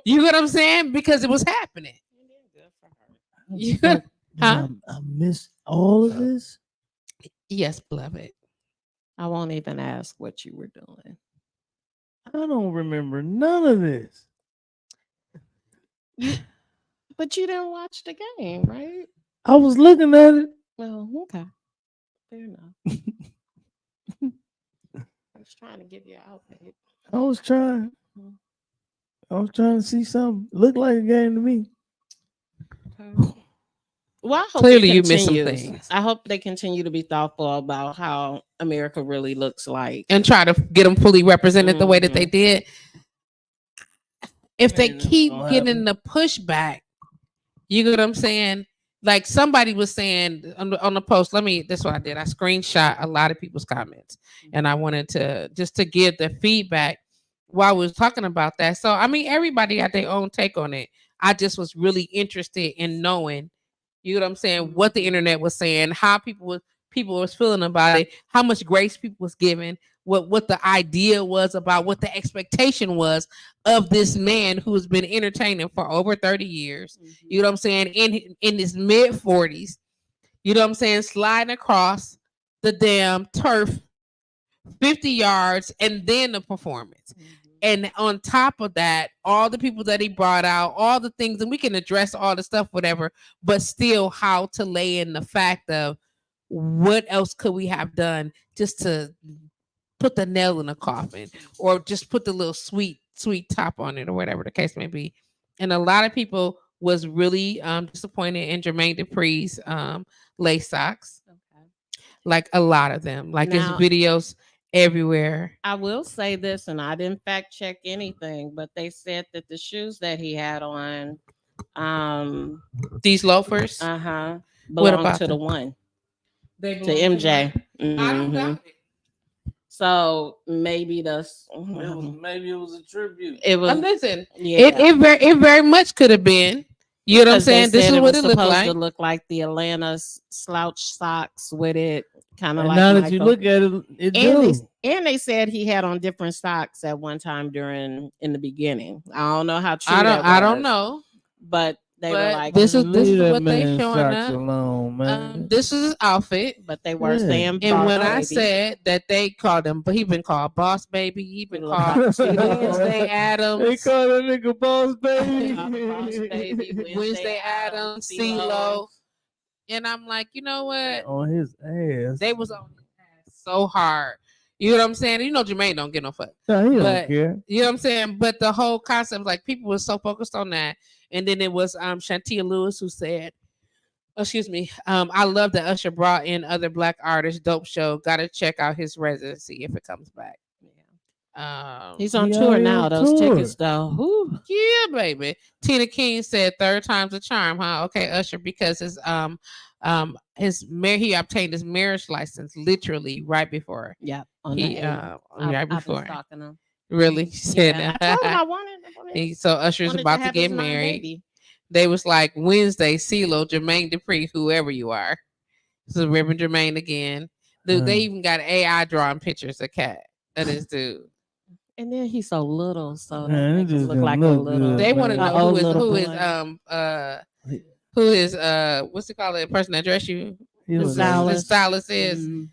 You know what I'm saying? Because it was happening. Huh? I miss all of this. Yes, beloved. I won't even ask what you were doing. I don't remember none of this. But you didn't watch the game, right? I was looking at it. Well, okay. Fair enough. I was trying to give you an outfit. I was trying to see something look like a game to me. Well, I hope Clearly it you missed some continues. things. I hope they continue to be thoughtful about how America really looks like. And try to get them fully represented the way that they did. If they Man, that's keep gonna getting happen. the pushback, you know what I'm saying? Like somebody was saying on the post, that's what I did. I screenshot a lot of people's comments and I wanted to just to give the feedback while we was talking about that. So, I mean, everybody got their own take on it. I just was really interested in knowing, you know what I'm saying, what the internet was saying, how people was feeling about it, how much grace people was giving, what the idea was about, what the expectation was of this man who's been entertaining for over 30 years. You know what I'm saying? In his mid 40s, you know what I'm saying, sliding across the damn turf 50 yards and then the performance. And on top of that, all the people that he brought out, all the things, and we can address all the stuff, whatever, but still how to lay in the fact of what else could we have done just to put the nail in the coffin or just put the little sweet top on it or whatever the case may be. And a lot of people was really disappointed in Jermaine Dupri's lace socks. Like a lot of them. Like his videos everywhere. I will say this, and I didn't fact check anything, but they said that the shoes that he had on, these loafers, belong to the one, to MJ. I don't doubt it. So maybe Maybe it was a tribute. it was. Listen, Yeah. it very much could have been. You know what I'm saying? This is what it looked supposed like. to look like the Atlanta slouch socks with it, kind of And like. now that Michael. you look at it, it does. And they said he had on different socks at one time in the beginning. I don't know how true I don't know, but they were like, this is Leave that what they man's showing socks up. alone, man. This is his outfit. but they were Yeah. saying. And when Boss I Baby. said that they called him, but he been called Boss Baby. He been Look called like Wednesday They Adams. call that nigga Boss Baby. Boss Baby, Wednesday Adams, CeeLo. And I'm like, you know what? On his ass. They was on his ass so hard. You know what I'm saying? You know Jermaine don't get no fuck. No, he But don't care. you know what I'm saying? But the whole concept, like people were so focused on that. And then it was Shantia Lewis who said, excuse me, I love that Usher brought in other black artists. Dope show. Gotta check out his residency if it comes back. He's on He tour already now. on Those tour. tickets though. Whew. Yeah, baby. Tina King said third time's a charm, huh? Okay, Usher, because he obtained his marriage license literally right before. Yeah. Right before. Stalking him. Really? She said Yeah, I told him I wanted so Usher's about to get married. Baby. They was like Wednesday, CeeLo, Jermaine Dupri, whoever you are. This is Reverend Jermaine again. Dude, they even got AI drawing pictures of Cat of this dude. And then he's so little, so Man, that it makes him just look like a look little. good, They want to man. know who is what's it called, the person that dressed you? The stylist is.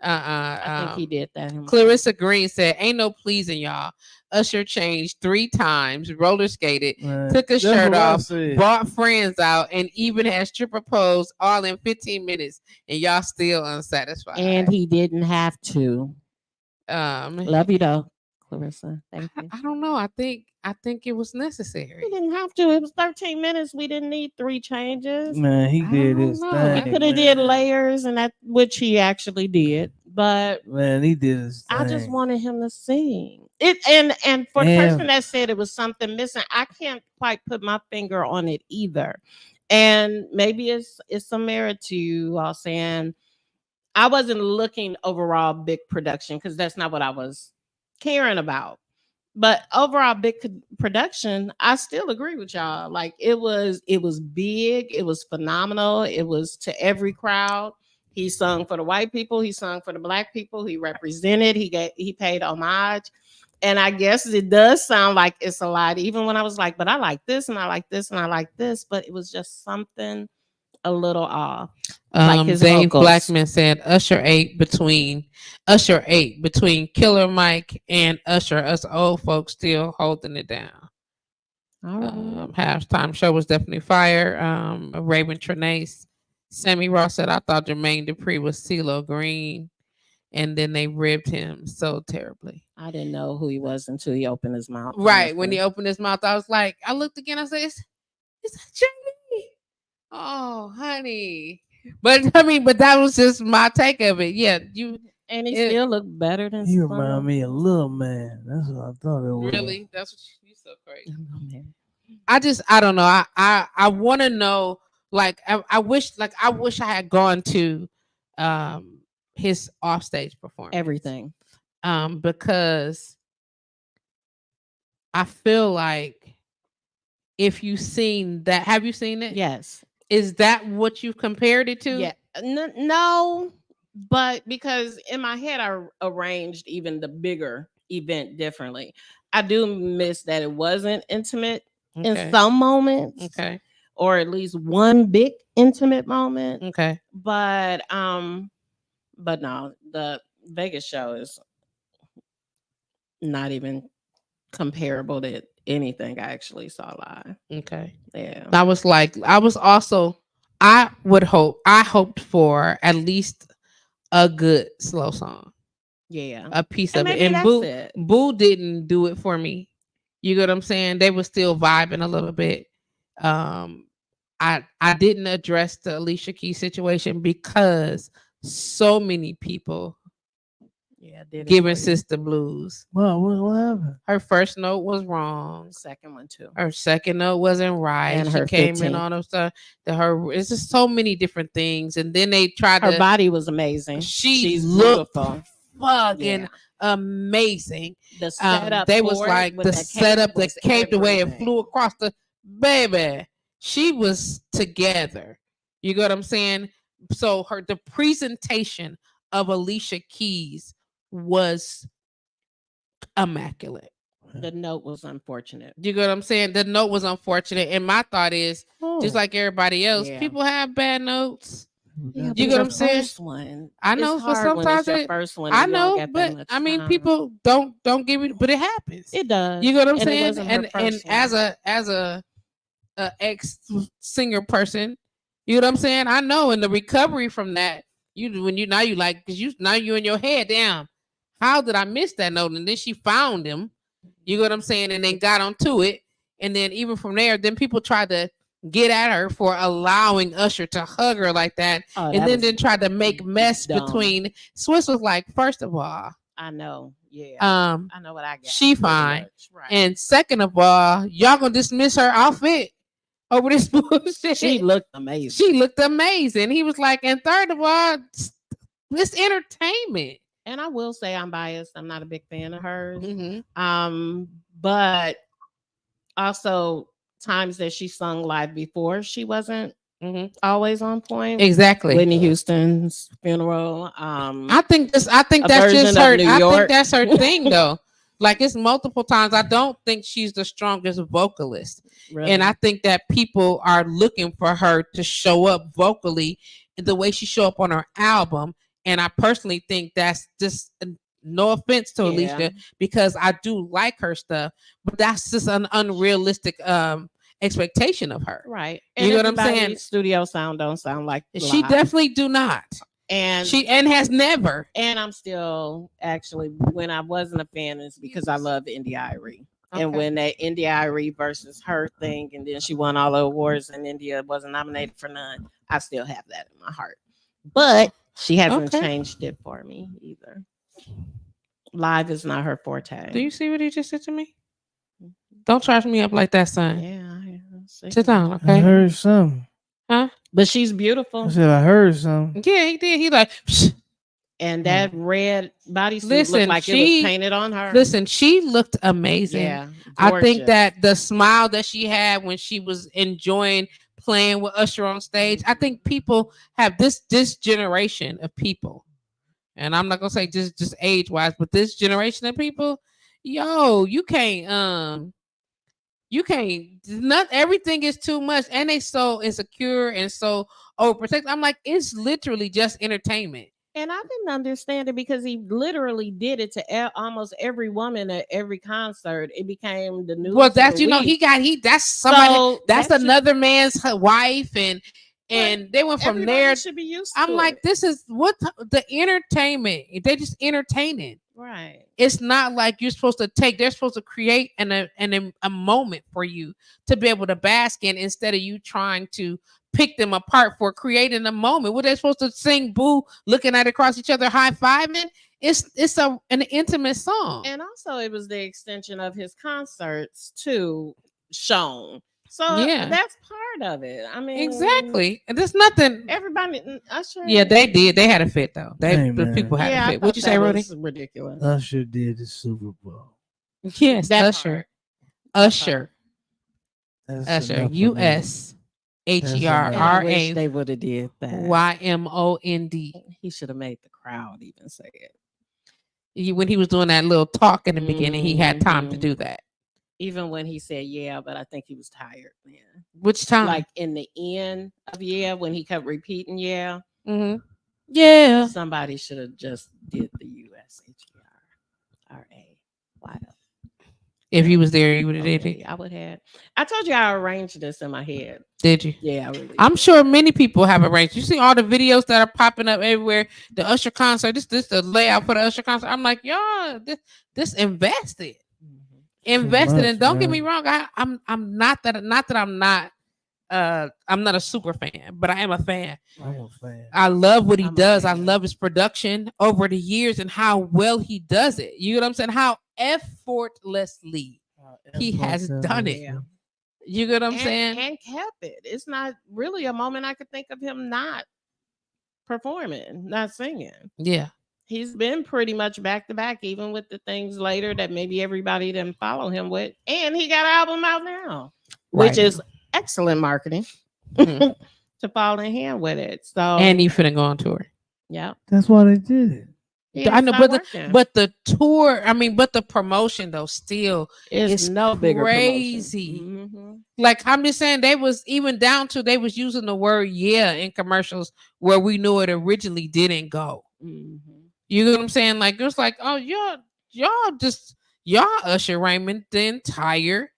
I think he did that himself. Clarissa Green said, "Ain't no pleasing y'all. Usher changed 3 times, roller skated, took his shirt off, brought friends out, and even had stripper pose all in 15 minutes, and y'all still unsatisfied." And he didn't have to. Love you though, Clarissa. Thank you. I don't know. I think it was necessary. He didn't have to. It was 13 minutes. We didn't need 3 changes. Man, he did his thing. He could have did layers, and that which he actually did. But man, he did his thing. I just wanted him to sing it. And for the person that said it was something missing, I can't quite put my finger on it either. And maybe it's some merit to you all saying I wasn't looking overall big production because that's not what I was caring about. But overall, production, I still agree with y'all. Like it was big, it was phenomenal, it was to every crowd. He sung for the white people, he sung for the black people, he represented, he paid homage. And I guess it does sound like it's a lot, even when I was like, but I like this and I like this and I like this, but it was just something a little off. Like his Dave vocals. Blackman said Usher ate between Killer Mike and Usher. Us old folks still holding it down. All right. Halftime show was definitely fire. Raven Trinace, Sammy Ross said, I thought Jermaine Dupri was CeeLo Green, and then they ribbed him so terribly. I didn't know who he was until he opened his mouth. Right. honestly. When he opened his mouth, I was like, I looked again, I said, is that Jermaine? Oh, honey. But I mean, but that was just my take of it. Yeah, And he still looked better than He some. remind me of Lil Man. That's what I thought it was. really. That's what you so crazy. Oh, man. I don't know. I want to know. Like I wish I had gone to his offstage performance. Everything. Because I feel like if you've seen that, have you seen it? Yes. Is that what you've compared it to? Yeah. No, but because in my head I arranged even the bigger event differently. I do miss that it wasn't intimate in some moments. Okay. Or at least one big intimate moment. Okay. But no, the Vegas show is not even comparable to anything I actually saw live. Okay. Yeah. I hoped for at least a good slow song. Yeah. A piece And of it. maybe And that's it. Boo didn't do it for me. You get what I'm saying? They were still vibing a little bit. I didn't address the Alicia Keys situation because so many people giving Sister Blues. Well, what happened? Her first note was wrong. Second one too. Her second note wasn't right. And she her came 15. in on her stuff. It's just so many different things. And then they tried her body was amazing. She's looked beautiful. Fucking amazing. The setup they was like the setup that caved away and flew across the baby. She was together. You get what I'm saying? So the presentation of Alicia Keys was immaculate. The note was unfortunate. You get what I'm saying? The note was unfortunate. And my thought is, just like everybody else, people have bad notes. Yeah, you get what I'm saying? One. I know, but sometimes first one. I know, but I mean, people don't give it, but it happens. It does. You get what I'm saying? And as a ex singer person, you know what I'm saying? I know in the recovery from that, you like, because now you in your head, damn, how did I miss that note? And then she found him. You get what I'm saying? And then got onto it. And then even from there, then people tried to get at her for allowing Usher to hug her like that. And then tried to make mess between. Swiss was like, first of all, I know. Yeah. I know what I got. She fine. Right. And second of all, y'all gonna dismiss her outfit over this bullshit. She looked amazing. He was like, and third of all, it's entertainment. And I will say I'm biased. I'm not a big fan of hers. Mm-hmm. But also times that she sung live before, she wasn't always on point. Exactly. Whitney Houston's funeral. I think that's just her. I think that's her thing though. Like it's multiple times. I don't think she's the strongest vocalist. Really? And I think that people are looking for her to show up vocally the way she show up on her album. And I personally think that's just no offense to Alicia, because I do like her stuff, but that's just an unrealistic expectation of her. Right. And you know what I'm saying? Studio sound don't sound like she definitely do not. And has never. And I'm still actually, when I wasn't a fan, is because I love India.Arie. Okay. And when that India.Arie versus her thing, and then she won all the awards and India wasn't nominated for none, I still have that in my heart. But she hasn't changed it for me either. Live is not her forte. Do you see what he just said to me? Don't charge me up like that, son. Yeah. Sit down, okay? I heard something. Huh? But she's beautiful. I said I heard something. Yeah, he did. He like, psh. And that red bodysuit Listen, looked like it was painted on her. Listen, she looked amazing. Yeah, I think gorgeous. that the smile that she had when she was enjoying playing with Usher on stage, I think people have this generation of people, and I'm not gonna say just age wise, but this generation of people, yo, you can't not everything is too much, and they so insecure and so overprotective. I'm like, it's literally just entertainment. And I didn't understand it because he literally did it to almost every woman at every concert. It became the news. Well, of that's the week. that's somebody, So that's that should- another man's wife, and they went from everybody there. should be used I'm to like, it. this is what the entertainment. They just entertaining. Right. It's not like you're supposed to take. They're supposed to create a moment for you to be able to bask in, instead of you trying to pick them apart for creating a moment. What they're supposed to sing, boo, looking at across each other, high fiving. It's an intimate song. And also, it was the extension of his concerts too, shown. So Yeah. that's part of it. I mean, Exactly. And there's nothing. Everybody, Usher. Yeah, they did. They had a fit though. Hey, The man. people had Yeah, a I fit. What'd you thought say, that Rudy? was ridiculous. Usher did the Super Bowl. Yes, That Usher. part. Usher. That's Usher. enough for me. USHERRAYMOND. And I wish they would have did that. He should have made the crowd even say it. When he was doing that little talk in the beginning, he had time to do that. Even when he said yeah, but I think he was tired, man. Which time? Like in the end of yeah, when he kept repeating yeah. Mm-hmm. Yeah. Somebody should have just did the USHERRAYL. If he was there, he would have did it. I would have. I told you I arranged this in my head. Did you? Yeah, I really I'm did. sure many people have arranged. You see all the videos that are popping up everywhere. The Usher concert. This the layout for the Usher concert. I'm like, y'all, this invested. Invested. And don't get me wrong, I'm not a super fan, but I am a fan. I'm a fan. I love what he does. I love his production over the years and how well he does it. You know what I'm saying? How effortlessly he has done it. Yeah. You get what I'm saying? And kept it. It's not really a moment I could think of him not performing, not singing. Yeah. He's been pretty much back to back, even with the things later that maybe everybody didn't follow him with. And he got an album out now, which is excellent marketing to fall in hand with it. So and he finna go on tour. Yeah. That's why they did it. I know, but the tour, but the promotion though still is no bigger crazy. Like I'm just saying, they was even down to they was using the word "yeah" in commercials where we knew it originally didn't go. You know what I'm saying? Like it was like, oh y'all Usher Raymond the entire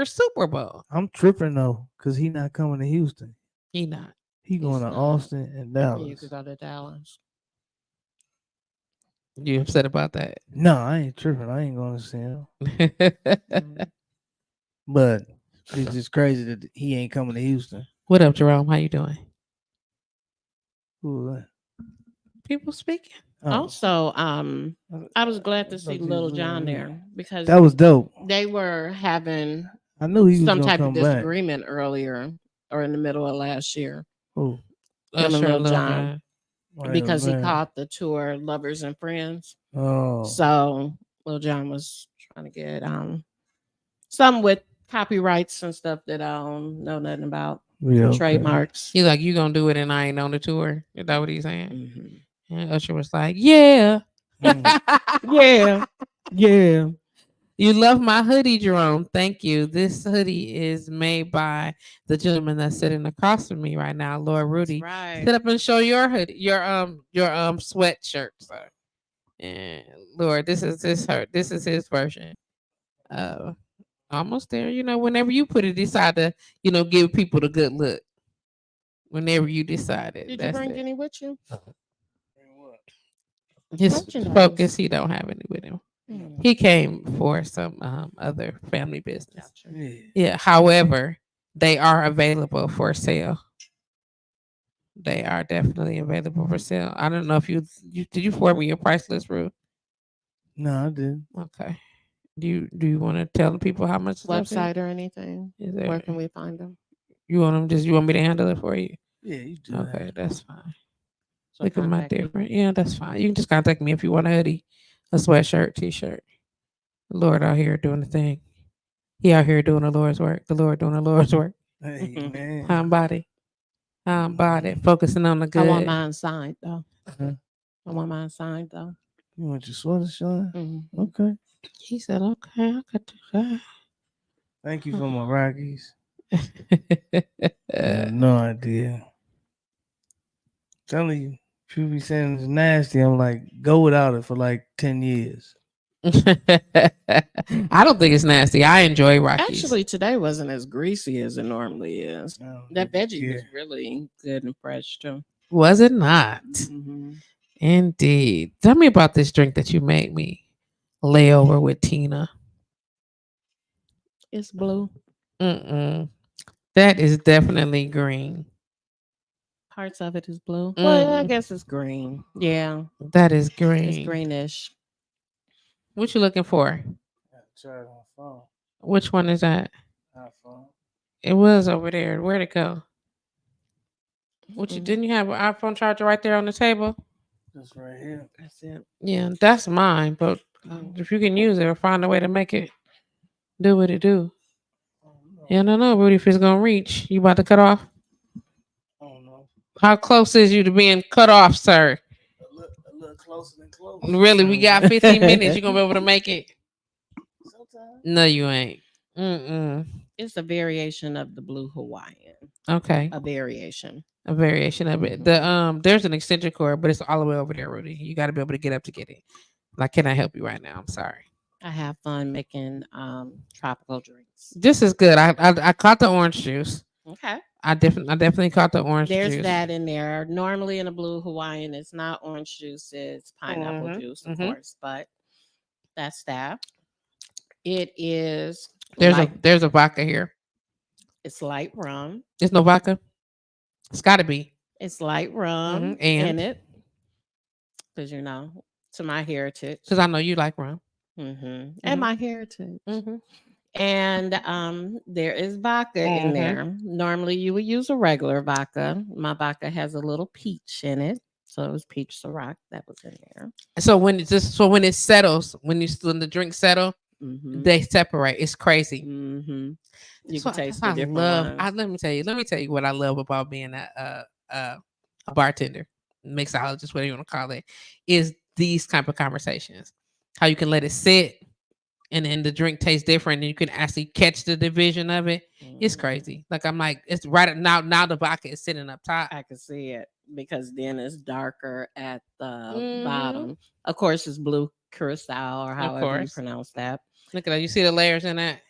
Super Bowl. I'm tripping though, cause he not coming to Houston. He not. He going to Austin and Dallas. You could go to Dallas. You upset about that? No, I ain't tripping. I ain't going to see him. But it's just crazy that he ain't coming to Houston. What up, Jerome? How you doing? Who was that? People speaking. Also, I was glad to see Little John there because that was dope. They were having I knew he was some type of back. disagreement earlier or in the middle of last year. Who? Little John. Because he called the tour Lovers and Friends. Oh. So Lil John was trying to get some with copyrights and stuff that I don't know nothing about. Trademarks. He's like, you gonna do it and I ain't on the tour. Is that what he's saying? And Usher was like, yeah. Yeah. Yeah. You love my hoodie, Jerome. Thank you. This hoodie is made by the gentleman that's sitting across from me right now, Lord Rudy. Right. Sit up and show your hoodie, your sweatshirt, sir. And Lord, this is his version. Almost there. You know, whenever you put it, decide to, give people the good look. Whenever you decide it. Did you bring any with you? His focus, he don't have any with him. He came for some other family business. Yeah. However, they are available for sale. They are definitely available for sale. I don't know if did you forward me your price list, Rude? No, I didn't. Okay. Do you want to tell the people how much website or anything? Where can we find them? You want me to handle it for you? Yeah, you do. Okay, that's fine. So Look at my contact me. different. Yeah, that's fine. You can just contact me if you want a hoodie, a sweatshirt, t-shirt. The Lord out here doing the thing. He out here doing the Lord's work. The Lord doing the Lord's work. Hey, man. I'm body. I'm body. Focusing on the I want good. mine signed though. Huh? I want mine signed though. You want your sweater, Sean? Mhm. Okay. He said, okay, I could do Thank you for my Rockies. I that. have no idea. Telling you, people be saying it's nasty. I'm like, go without it for like 10 years. I don't think it's nasty. I enjoy Rockies. Actually, today wasn't as greasy as it normally is. I don't That really veggie was care. really good and fresh too. Was it not? Mhm. Indeed. Tell me about this drink that you made me. Layover with Tina. It's blue. Mm-mm. That is definitely green. Parts of it is blue. Well, I Mm. guess it's green. Yeah, That is it's green. greenish. What you looking for? I tried on phone. Which one is that? iPhone. It was over there. Where'd it go? What you Mm, didn't you have an iPhone charger right there on the table? That's right here. That's it. Yeah, that's mine. But if you can use it or find a way to make it do what it do. Oh, no. Yeah, I don't know, Rudy, if it's gonna reach. You about to cut off? Oh, no. How close is you to being cut off, sir? A little closer than close. Really, we got 15 minutes. You gonna be able to make it? Sometimes. No, you ain't. Mm-mm. It's a variation of the blue Hawaiian. Okay. A variation. A variation of it. The there's an extension cord, but it's all the way over there, Rudy. You gotta be able to get up to get it. Like, can I help you right now? I'm sorry. I have fun making tropical drinks. This is good. I caught the orange juice. Okay. I definitely caught the orange There's juice. that in there. Normally in a blue Hawaiian, it's not orange juice, it's pineapple Mhm, juice, of mhm. course, but that's that. It is There's light, there's a vodka here. it's light rum. There's no vodka. It's got to be. It's light rum And in it. Because to my heritage. because I know you like rum. And my heritage. And there is vodka in there. Normally you would use a regular vodka. My vodka has a little peach in it. So it was peach Ciroc that was in there. So when it settles, when the drink settle, they separate. It's crazy. You That's can what- taste that's the what I different love. ones. Let me tell you what I love about being a bartender, mixologist, whatever you want to call it, is these type of conversations. How you can let it sit, and then the drink tastes different, and you can actually catch the division of it. It's crazy. Like, I'm like, it's right now. Now the vodka is sitting up top. I can see it because then it's darker at the bottom. Of course, it's blue curacao or however you pronounce that. Look at that. You see the layers in that?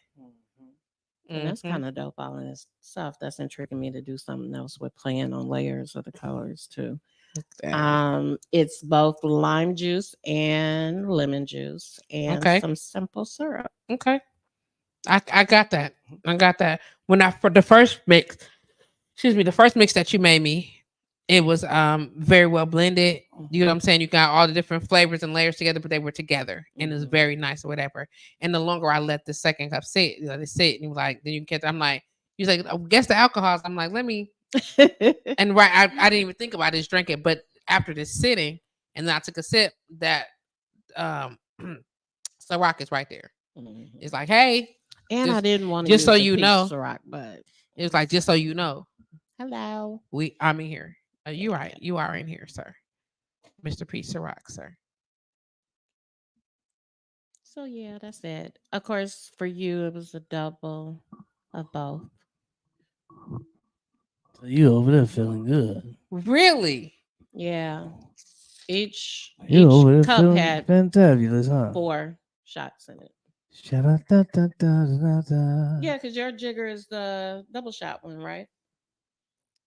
And that's kind of dope. All of this stuff that's intriguing me to do something else with playing on layers of the colors too. It's both lime juice and lemon juice and some simple syrup. Okay. I got that. I got that. For the first mix, the first mix that you made me, it was very well blended. You know what I'm saying? You got all the different flavors and layers together, but they were together, and it was very nice or whatever. And the longer I let the second cup sit, and he was like, then you can catch. I'm like, he's like, oh, guess the alcohols. I'm like, let me. And I didn't even think about it, just drink it. But after this sitting, and then I took a sip, that Ciroc is right there. It's like, hey, and I didn't want to just use so the you peach know, Ciroc, but it was like, just so you know, hello, I'm in here. You right, you are in here, sir, Mr. Peach Ciroc, sir. So yeah, that's it. Of course, for you, it was a double of both. So you over there feeling good. Really? Yeah. Each You over there cup feeling had fantabulous, huh? 4 shots in it. Yeah, because your jigger is the double shot one, right?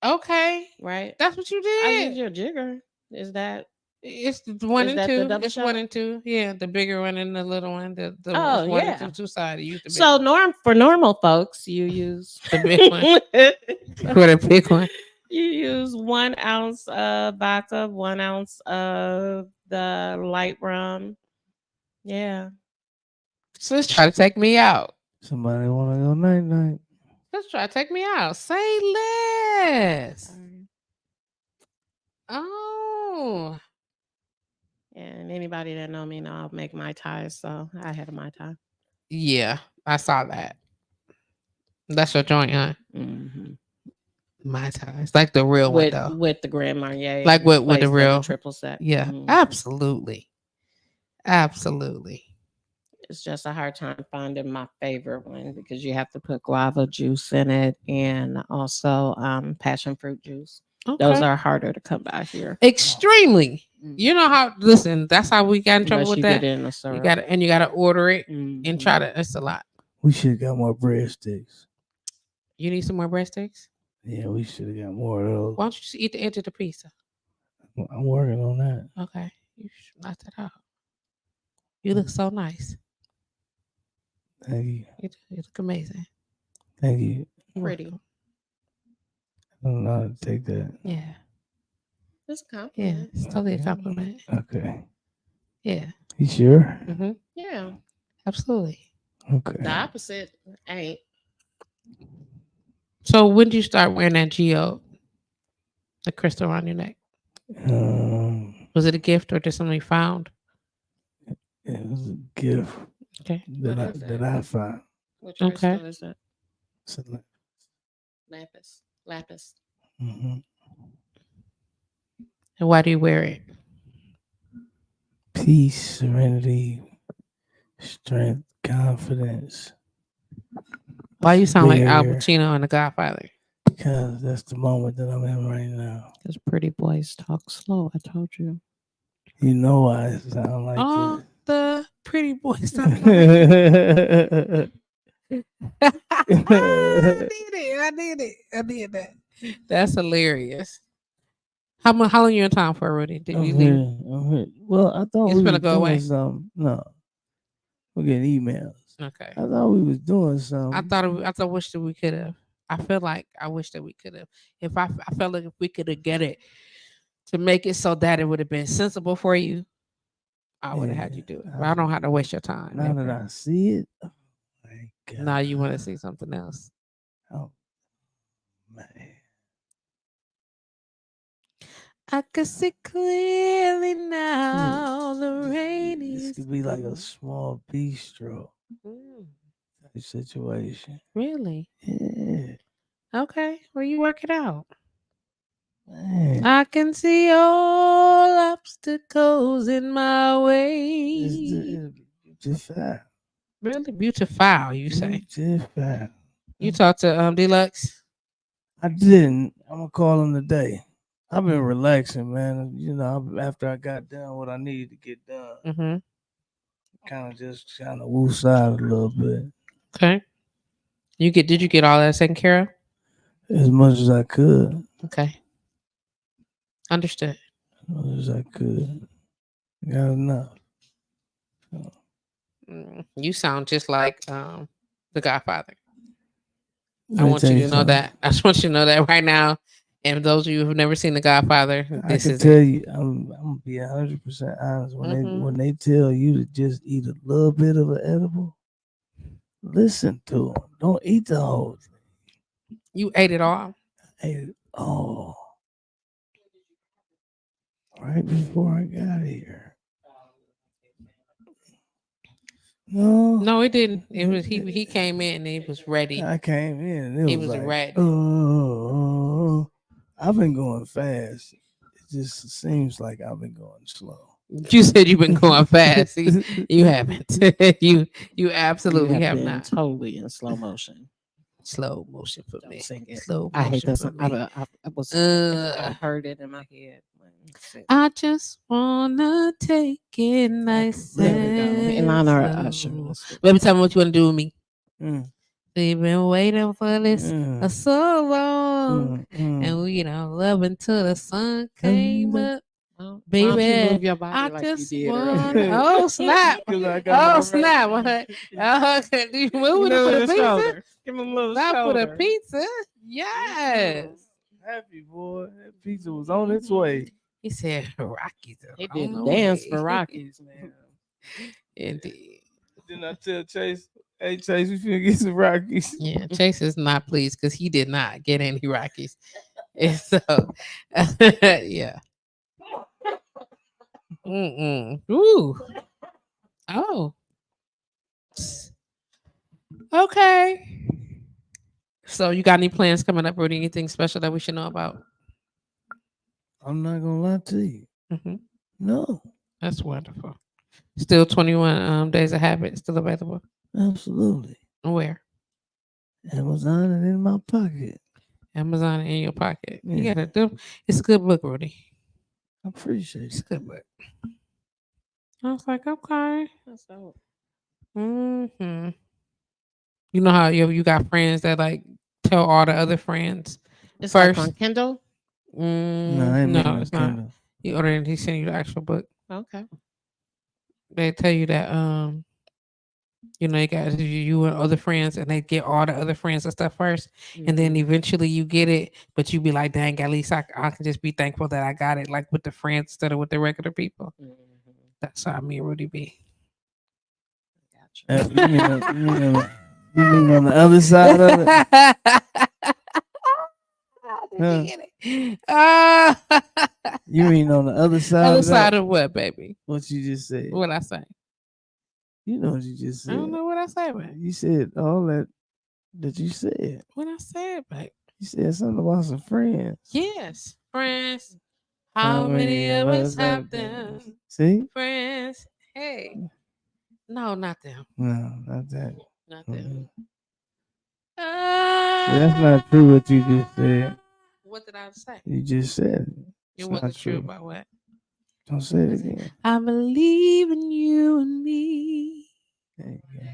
Okay. Right. That's what you I use did. your jigger. Is that? It's the one Is and that the two. double It's shot? 1 and 2. Yeah, the bigger one and the little one. The Oh, it's 1 and yeah. 2 sided. Use the big So one. for normal folks, you use The big one. For the big one. You use 1 ounce of vodka, 1 ounce of the light rum. Yeah. So let's try to take me out. Somebody want to go night night. Let's try to take me out. Say less. Sorry. Oh, Oh, And anybody that know me know I'll make Mai Tais, so I had a Mai Tai. yeah, I saw that. That's your joint, huh? Mm-hmm. My time. It's like the real one, though. With the Grand Marnier, Like with the placed in real triple set. Yeah, Mhm. absolutely, absolutely. It's just a hard time finding my favorite one because you have to put guava juice in it and also passion fruit juice. Those Okay. are harder to come by here. Extremely. Mm. You know how? Listen, that's how we got in trouble Unless with you that. get it in a You syrup. got to order it and Mhm. try to. It's a lot. We should have got more breadsticks. You need some more breadsticks. Yeah, we should have got more of those. Why don't you just eat the edge of the pizza? I'm working on that. Okay, you should knock that out. You look so nice. Thank you. You look amazing. Thank you. You're Pretty. welcome. I don't know how to take that. Yeah, It's a yeah. compliment. It's totally a compliment. Okay. Yeah. You sure? Mm-hmm. Yeah. Absolutely. Okay. The opposite ain't. So when did you start wearing that geode, the crystal around your neck? Was it a gift or just something you found? It was a gift Okay. that I found. Which Okay. crystal is it? So, Lapis. Lapis. mm-hmm. And why do you wear it? Peace, serenity, strength, confidence. Why you sound like Al Superior. Pacino in The Godfather? Because that's the moment that I'm in right now. Because pretty boys talk slow. I told you. You know why it sound like Oh, the pretty boy stuff. that. I did that. That's hilarious. How long you in town for, Rudy? Did you leave? I'm here. Well, I thought It's we finna was go doing away? something. No, we're getting emails. Okay. I thought we was doing something. I wish that we could have. I feel like I wish that we could have. I felt like if we could have get it to make it so that it would have been sensible for you, I would have had you do it. But I don't have to waste your time. Now that I see it, oh my God. Now you want to see something else. Oh man. I can see clearly now the rain This is could be like a gone. small bistro Mm, type situation. really? Yeah, Okay. Well, you work it out. man. I can see all obstacles in my way. It's beautiful. Really beautiful, you say? Beautiful. You talk to Deluxe? I didn't. I'm gonna call him today. I've been relaxing, man. You know, after I got done what I needed to get done, Mm-hmm. kind of woosed out a little bit, Okay. Did you get all that taken care of? as much as I could, Okay. Understood. as much as I could. Got enough. So, You sound just like the Godfather. I let me want tell you to know something. that. I just want you to know that right now. And those of you who've never seen The Godfather, I this can is tell it. you, I'm gonna be 100% honest. Mhm. When they tell you to just eat a little bit of an edible, listen to them. Don't eat the whole thing. You ate it all. I ate it all right before I got here. No, it didn't. It was he came in and he was ready. I came in and it He was was like, ready. oh, I've been going fast. It just seems like I've been going slow. You said you've been going fast. You haven't. you absolutely You have been not. totally in slow motion. Slow motion for Don't me. sing it. Slow I hate motion that for song. me. I heard it in my head. I just wanna take it nice There we go. and Ilana Usher. slow. Let's do it. Baby, tell me what you want to do with me. Mm, We've been waiting for this mm, so long, and mm. we love until the sun Came came up. Well, why don't you Baby, move your body I like you just did want. earlier? Oh snap! 'Cause I got Oh my snap! right. Do you move it for the pizza? Give him a little Not for the shoulder. pizza. Yes. Happy boy. That pizza was on its way. He said Rockies. are He on did the a dance way." for Rockies, man. Indeed. Didn't I tell Chase, hey Chase, we finna get some Rockies? Yeah, Chase is not pleased because he did not get any Rockies. And so, yeah. Ooh. Oh. Okay. So you got any plans coming up, Rudy? Anything special that we should know about? I'm not gonna lie to you. Mm-hmm. No, That's wonderful. Still 21 days of habit still available. absolutely. Where? Amazon and in my pocket. Amazon in your pocket. You Yeah. gotta do. It's a good book, Rudy. I appreciate It's a it. good book. I was like, okay. That's dope. Mm-hmm. You know how you got friends that like tell all the other friends It's first. like on Kindle. No, I ain't No, making it's no not. Kindle. You order it, he send you the actual book. Okay. They tell you that you know, you got you and other friends, and they get all the other friends and stuff first, and then Mhm. eventually you get it, but you be like, dang, at least I can just be thankful that I got it, like with the friends instead of with the regular people. Mhm. That's how me and Rudy be. Gotcha. You mean on the other side of it? Huh? You mean on the other side Other of that? side of what, baby? What you just said. What I say? You know what you just I don't said. know what I say, babe. You said all that you said. What I said, babe. You said something about some friends. Yes, friends. How many of us have them? See? Friends. Hey. No, not them. No, not that. Not them. That's not true what you just said. What did I say? You just said it. It's It not wasn't true true. about what? Don't say it again. I believe in you and me. There you go.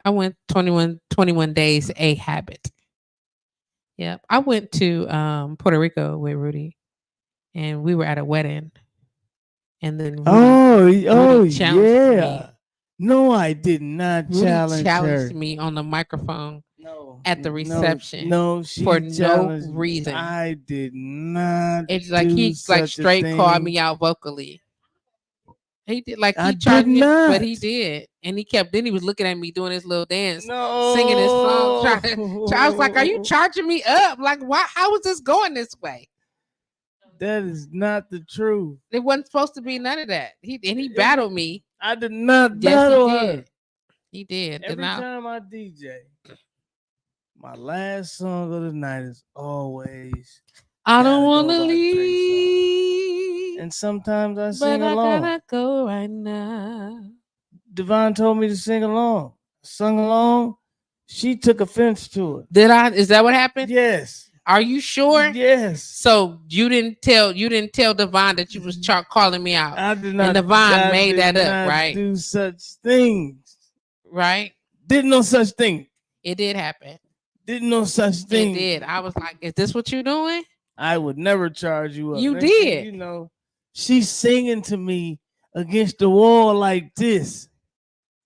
I went 21 days a habit. Yep. I went to Puerto Rico with Rudy, and we were at a wedding. And then Rudy challenged yeah. No, I did not me. Rudy challenge challenged her. me on the microphone No, at the reception. No, she for no challenged me. reason. I did not. It's like do he like such a straight called thing. me out vocally. He did like I he charged did me, not. but he did, and he kept. Then he was looking at me doing his little dance, No. singing his song. I was like, "Are you charging me up? Like, why? How is this going this way?" That is not the truth. It wasn't supposed to be none of that. He battled me. I did not Yes, battle he her. did. He did. Every time I DJ, my last song of the night is always I don't Gotta want Go to by Trey Songz. leave, And sometimes I but sing I along. gotta go right now. Devon told me to sing along. Sung along. She took offense to it. Did I? Is that what happened? Yes. Are you sure? Yes. So you didn't tell Devon that you was calling me out. I did not. And Devon made that up, not right? Do such things. Right? Did no such thing. It did happen. Did no such thing. It did. I was like, "Is this what you're doing?" I would never charge you up. You Next thing did. you know, she's singing to me against the wall like this.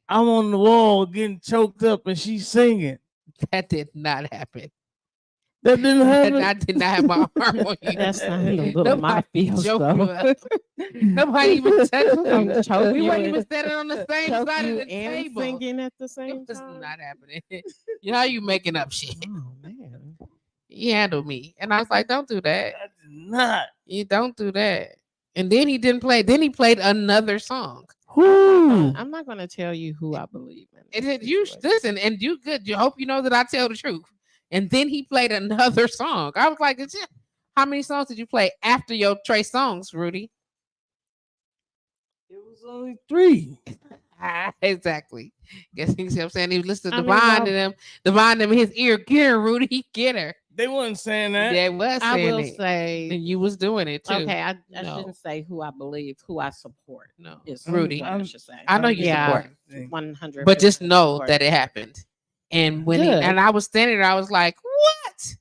I'm on the wall getting choked up, and she's singing. That did not happen. That didn't happen. I did not have my arm on you. That sounded a little Nobody mafioso. choked you up. Nobody even touched Choke you. We you weren't and- even standing on the same Choke side you of the and table. singing at the It same was time. not happening. You know how you making up shit. Oh man. He handled me, and I was like, "Don't do that. I did not. You don't do that." And then he didn't play. Then he played another song. Whoo. I'm not going to tell you who I believe in. And this then you situation. listen, and you good. You hope you know that I tell the truth. And then he played another song. I was like, "How many songs did you play after your Trey songs, Rudy?" It was only 3. Exactly. Guess you see what I'm saying? He was listening to I mean, Devon and them, Devon them in his ear. Get her, Rudy. Get her. They wasn't saying that. That was I saying will it. say, And you was doing it too. okay, I No. shouldn't say who I believe, who I support. No, Is Rudy. what I should say. I know you Yeah, support, 100. but just know that it happened. And when Good. I was standing there, I was like, "What?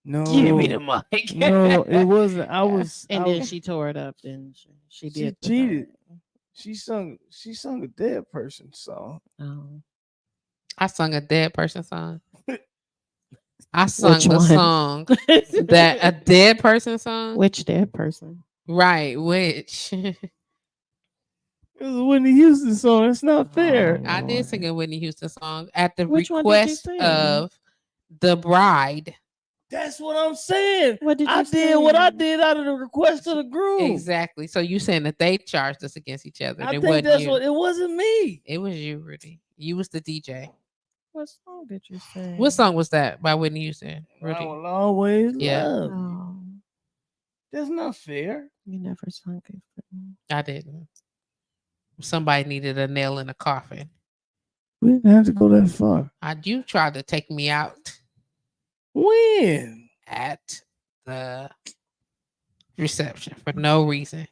No. Give me the mic." No, it wasn't. I was. And I then was, she tore it up. Then she she did. the cheated. thing. She sung a dead person song. Oh. I sung a dead person song. I sung Which the one? song that a dead person song. Which dead person? Right, which It was a Whitney Houston song. It's not fair. I did sing a Whitney Houston song at the Which one did you request sing? of the bride. That's what I'm saying. What did you I say? did what I did out of the request of the group. Exactly. So you saying that they charged us against each other? I It think wasn't that's you. what it wasn't me. It was you, Rudy. You was the DJ. What song did you say? What song was that by Whitney Houston? I Rudy. will always Yeah. love you. Oh, That's not fair. you never sung it for me. I didn't. Somebody needed a nail in a coffin. We didn't have to go that far. You tried to take me out When? at the reception for no reason.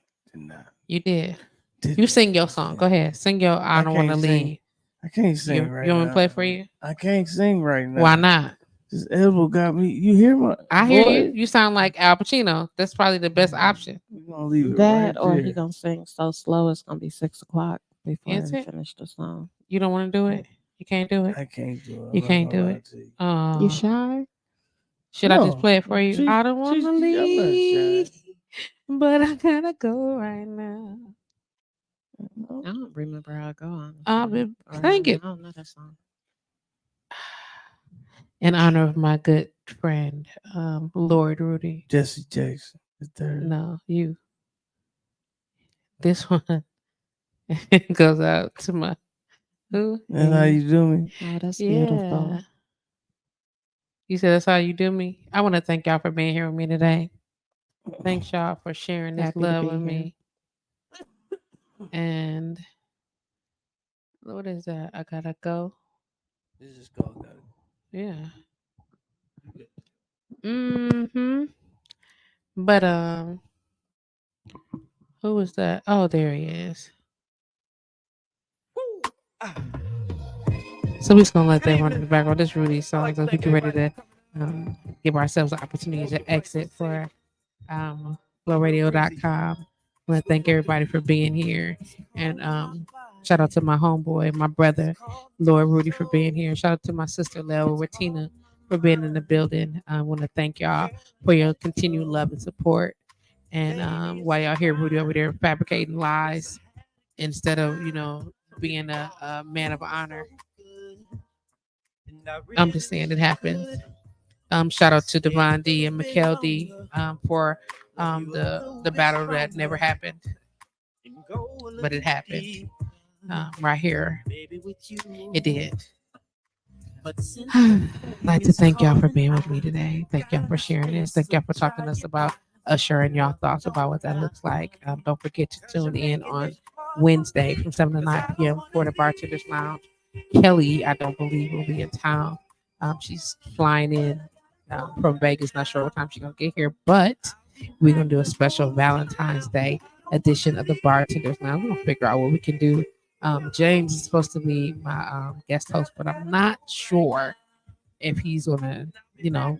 You did. You sing your song. Go ahead. Sing your I Don't Want to Leave. I can't sing right You now. want me to play for you? I can't sing right now. Why not? This elbow got me. You hear my I hear you. voice? You sound like Al Pacino. That's probably the best option. We're gonna leave it That right or there. he gonna sing so slow it's gonna be 6 o'clock before Is I it? finish the song. You don't want to do it? You can't do it? I can't do it. You I'm not can't gonna do lie it. to you. You shy? Should I just No. play it for you? I don't want to I'm not leave, shy. but I gotta go right now. I don't remember how it go on. I'll be sing it I don't know that song. in honor of my good friend, Lord Rudy. Jesse Jackson. The third. No, you. This one goes out to my who? That's how you do me. Oh, that's beautiful. Yeah. You said that's how you do me. I want to thank y'all for being here with me today. Thanks y'all for sharing this Happy to love be with here. me. And what is that? I gotta go. This is called that. Yeah. Mm-hmm. But who was that? Oh, there he is. So we're just gonna let that run in the background. This Rudy's song as we get ready to give ourselves an opportunity to exit for flowradio.com. I want to thank everybody for being here. And shout out to my homeboy, my brother, Lord Rudy, for being here. Shout out to my sister, Layover, Tina, for being in the building. I want to thank y'all for your continued love and support. And while y'all hear Rudy over there fabricating lies instead of, being a man of honor, I'm just saying it happens. Shout out to Devon D and Mikkel D for the battle that never happened, but it happened right here. It did. I'd like to thank y'all for being with me today. Thank y'all for sharing this. Thank y'all for talking to us about sharing y'all thoughts about what that looks like. Don't forget to tune in on Wednesday from 7 to 9 p.m. for the Bartenders Lounge. Kelly, I don't believe, will be in town. She's flying in from Vegas. Not sure what time she's going to get here, but we're going to do a special Valentine's Day edition of the Bartenders Lounge. We're going to figure out what we can do. James is supposed to be my guest host, but I'm not sure if he's gonna,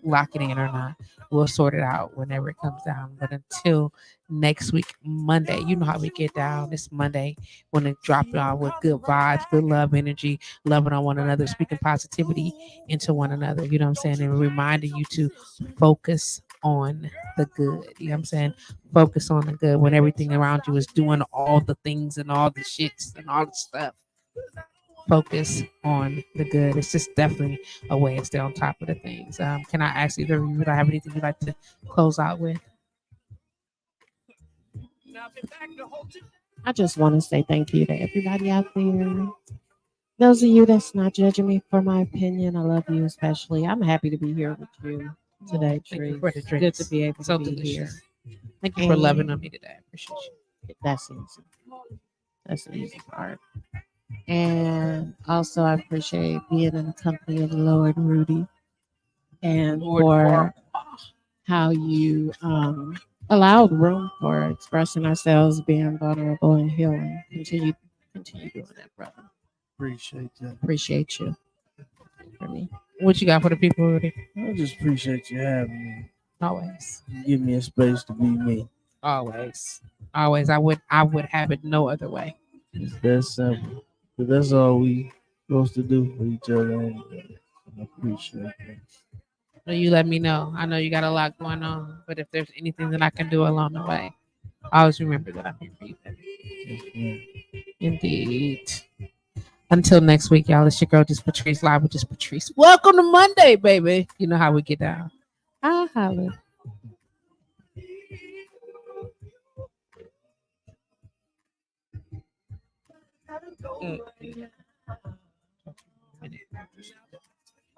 lock it in or not. We'll sort it out whenever it comes down. But until next week, Monday, you know how we get down. This Monday, want to drop y'all with good vibes, good love, energy, loving on one another, speaking positivity into one another. You know what I'm saying? And reminding you to focus on the good. You know what I'm saying? Focus on the good when everything around you is doing all the things and all the shits and all the stuff. Focus on the good. It's just definitely a way to stay on top of the things. Can I ask either of you, would I have anything you'd like to close out with? I just want to say thank you to everybody out there. Those of you that's not judging me for my opinion, I love you especially. I'm happy to be here with you today. Thank you Tree. for the Good drinks. to be able So to be delicious. here. Thank you for loving on me today. I appreciate you. That's easy. That's the easy part. And also, I appreciate being in the company of Lord Rudy and for how you allowed room for expressing ourselves, being vulnerable and healing. Continue doing that, brother. Appreciate that. Appreciate you for me. What you got for the people, Rudy? I just appreciate you having me. Always. You give me a space to be me. Always. I would have it no other way. It's that simple. But that's all we supposed to do for each other anyway. I appreciate that. So you let me know. I know you got a lot going on, but if there's anything that I can do along the way, always remember that I'm here for you, baby. Yes, ma'am. Indeed. Until next week, y'all. It's your girl, JustPatrice, live with JustPatrice. Welcome to Monday, baby. You know how we get down. I'll holler.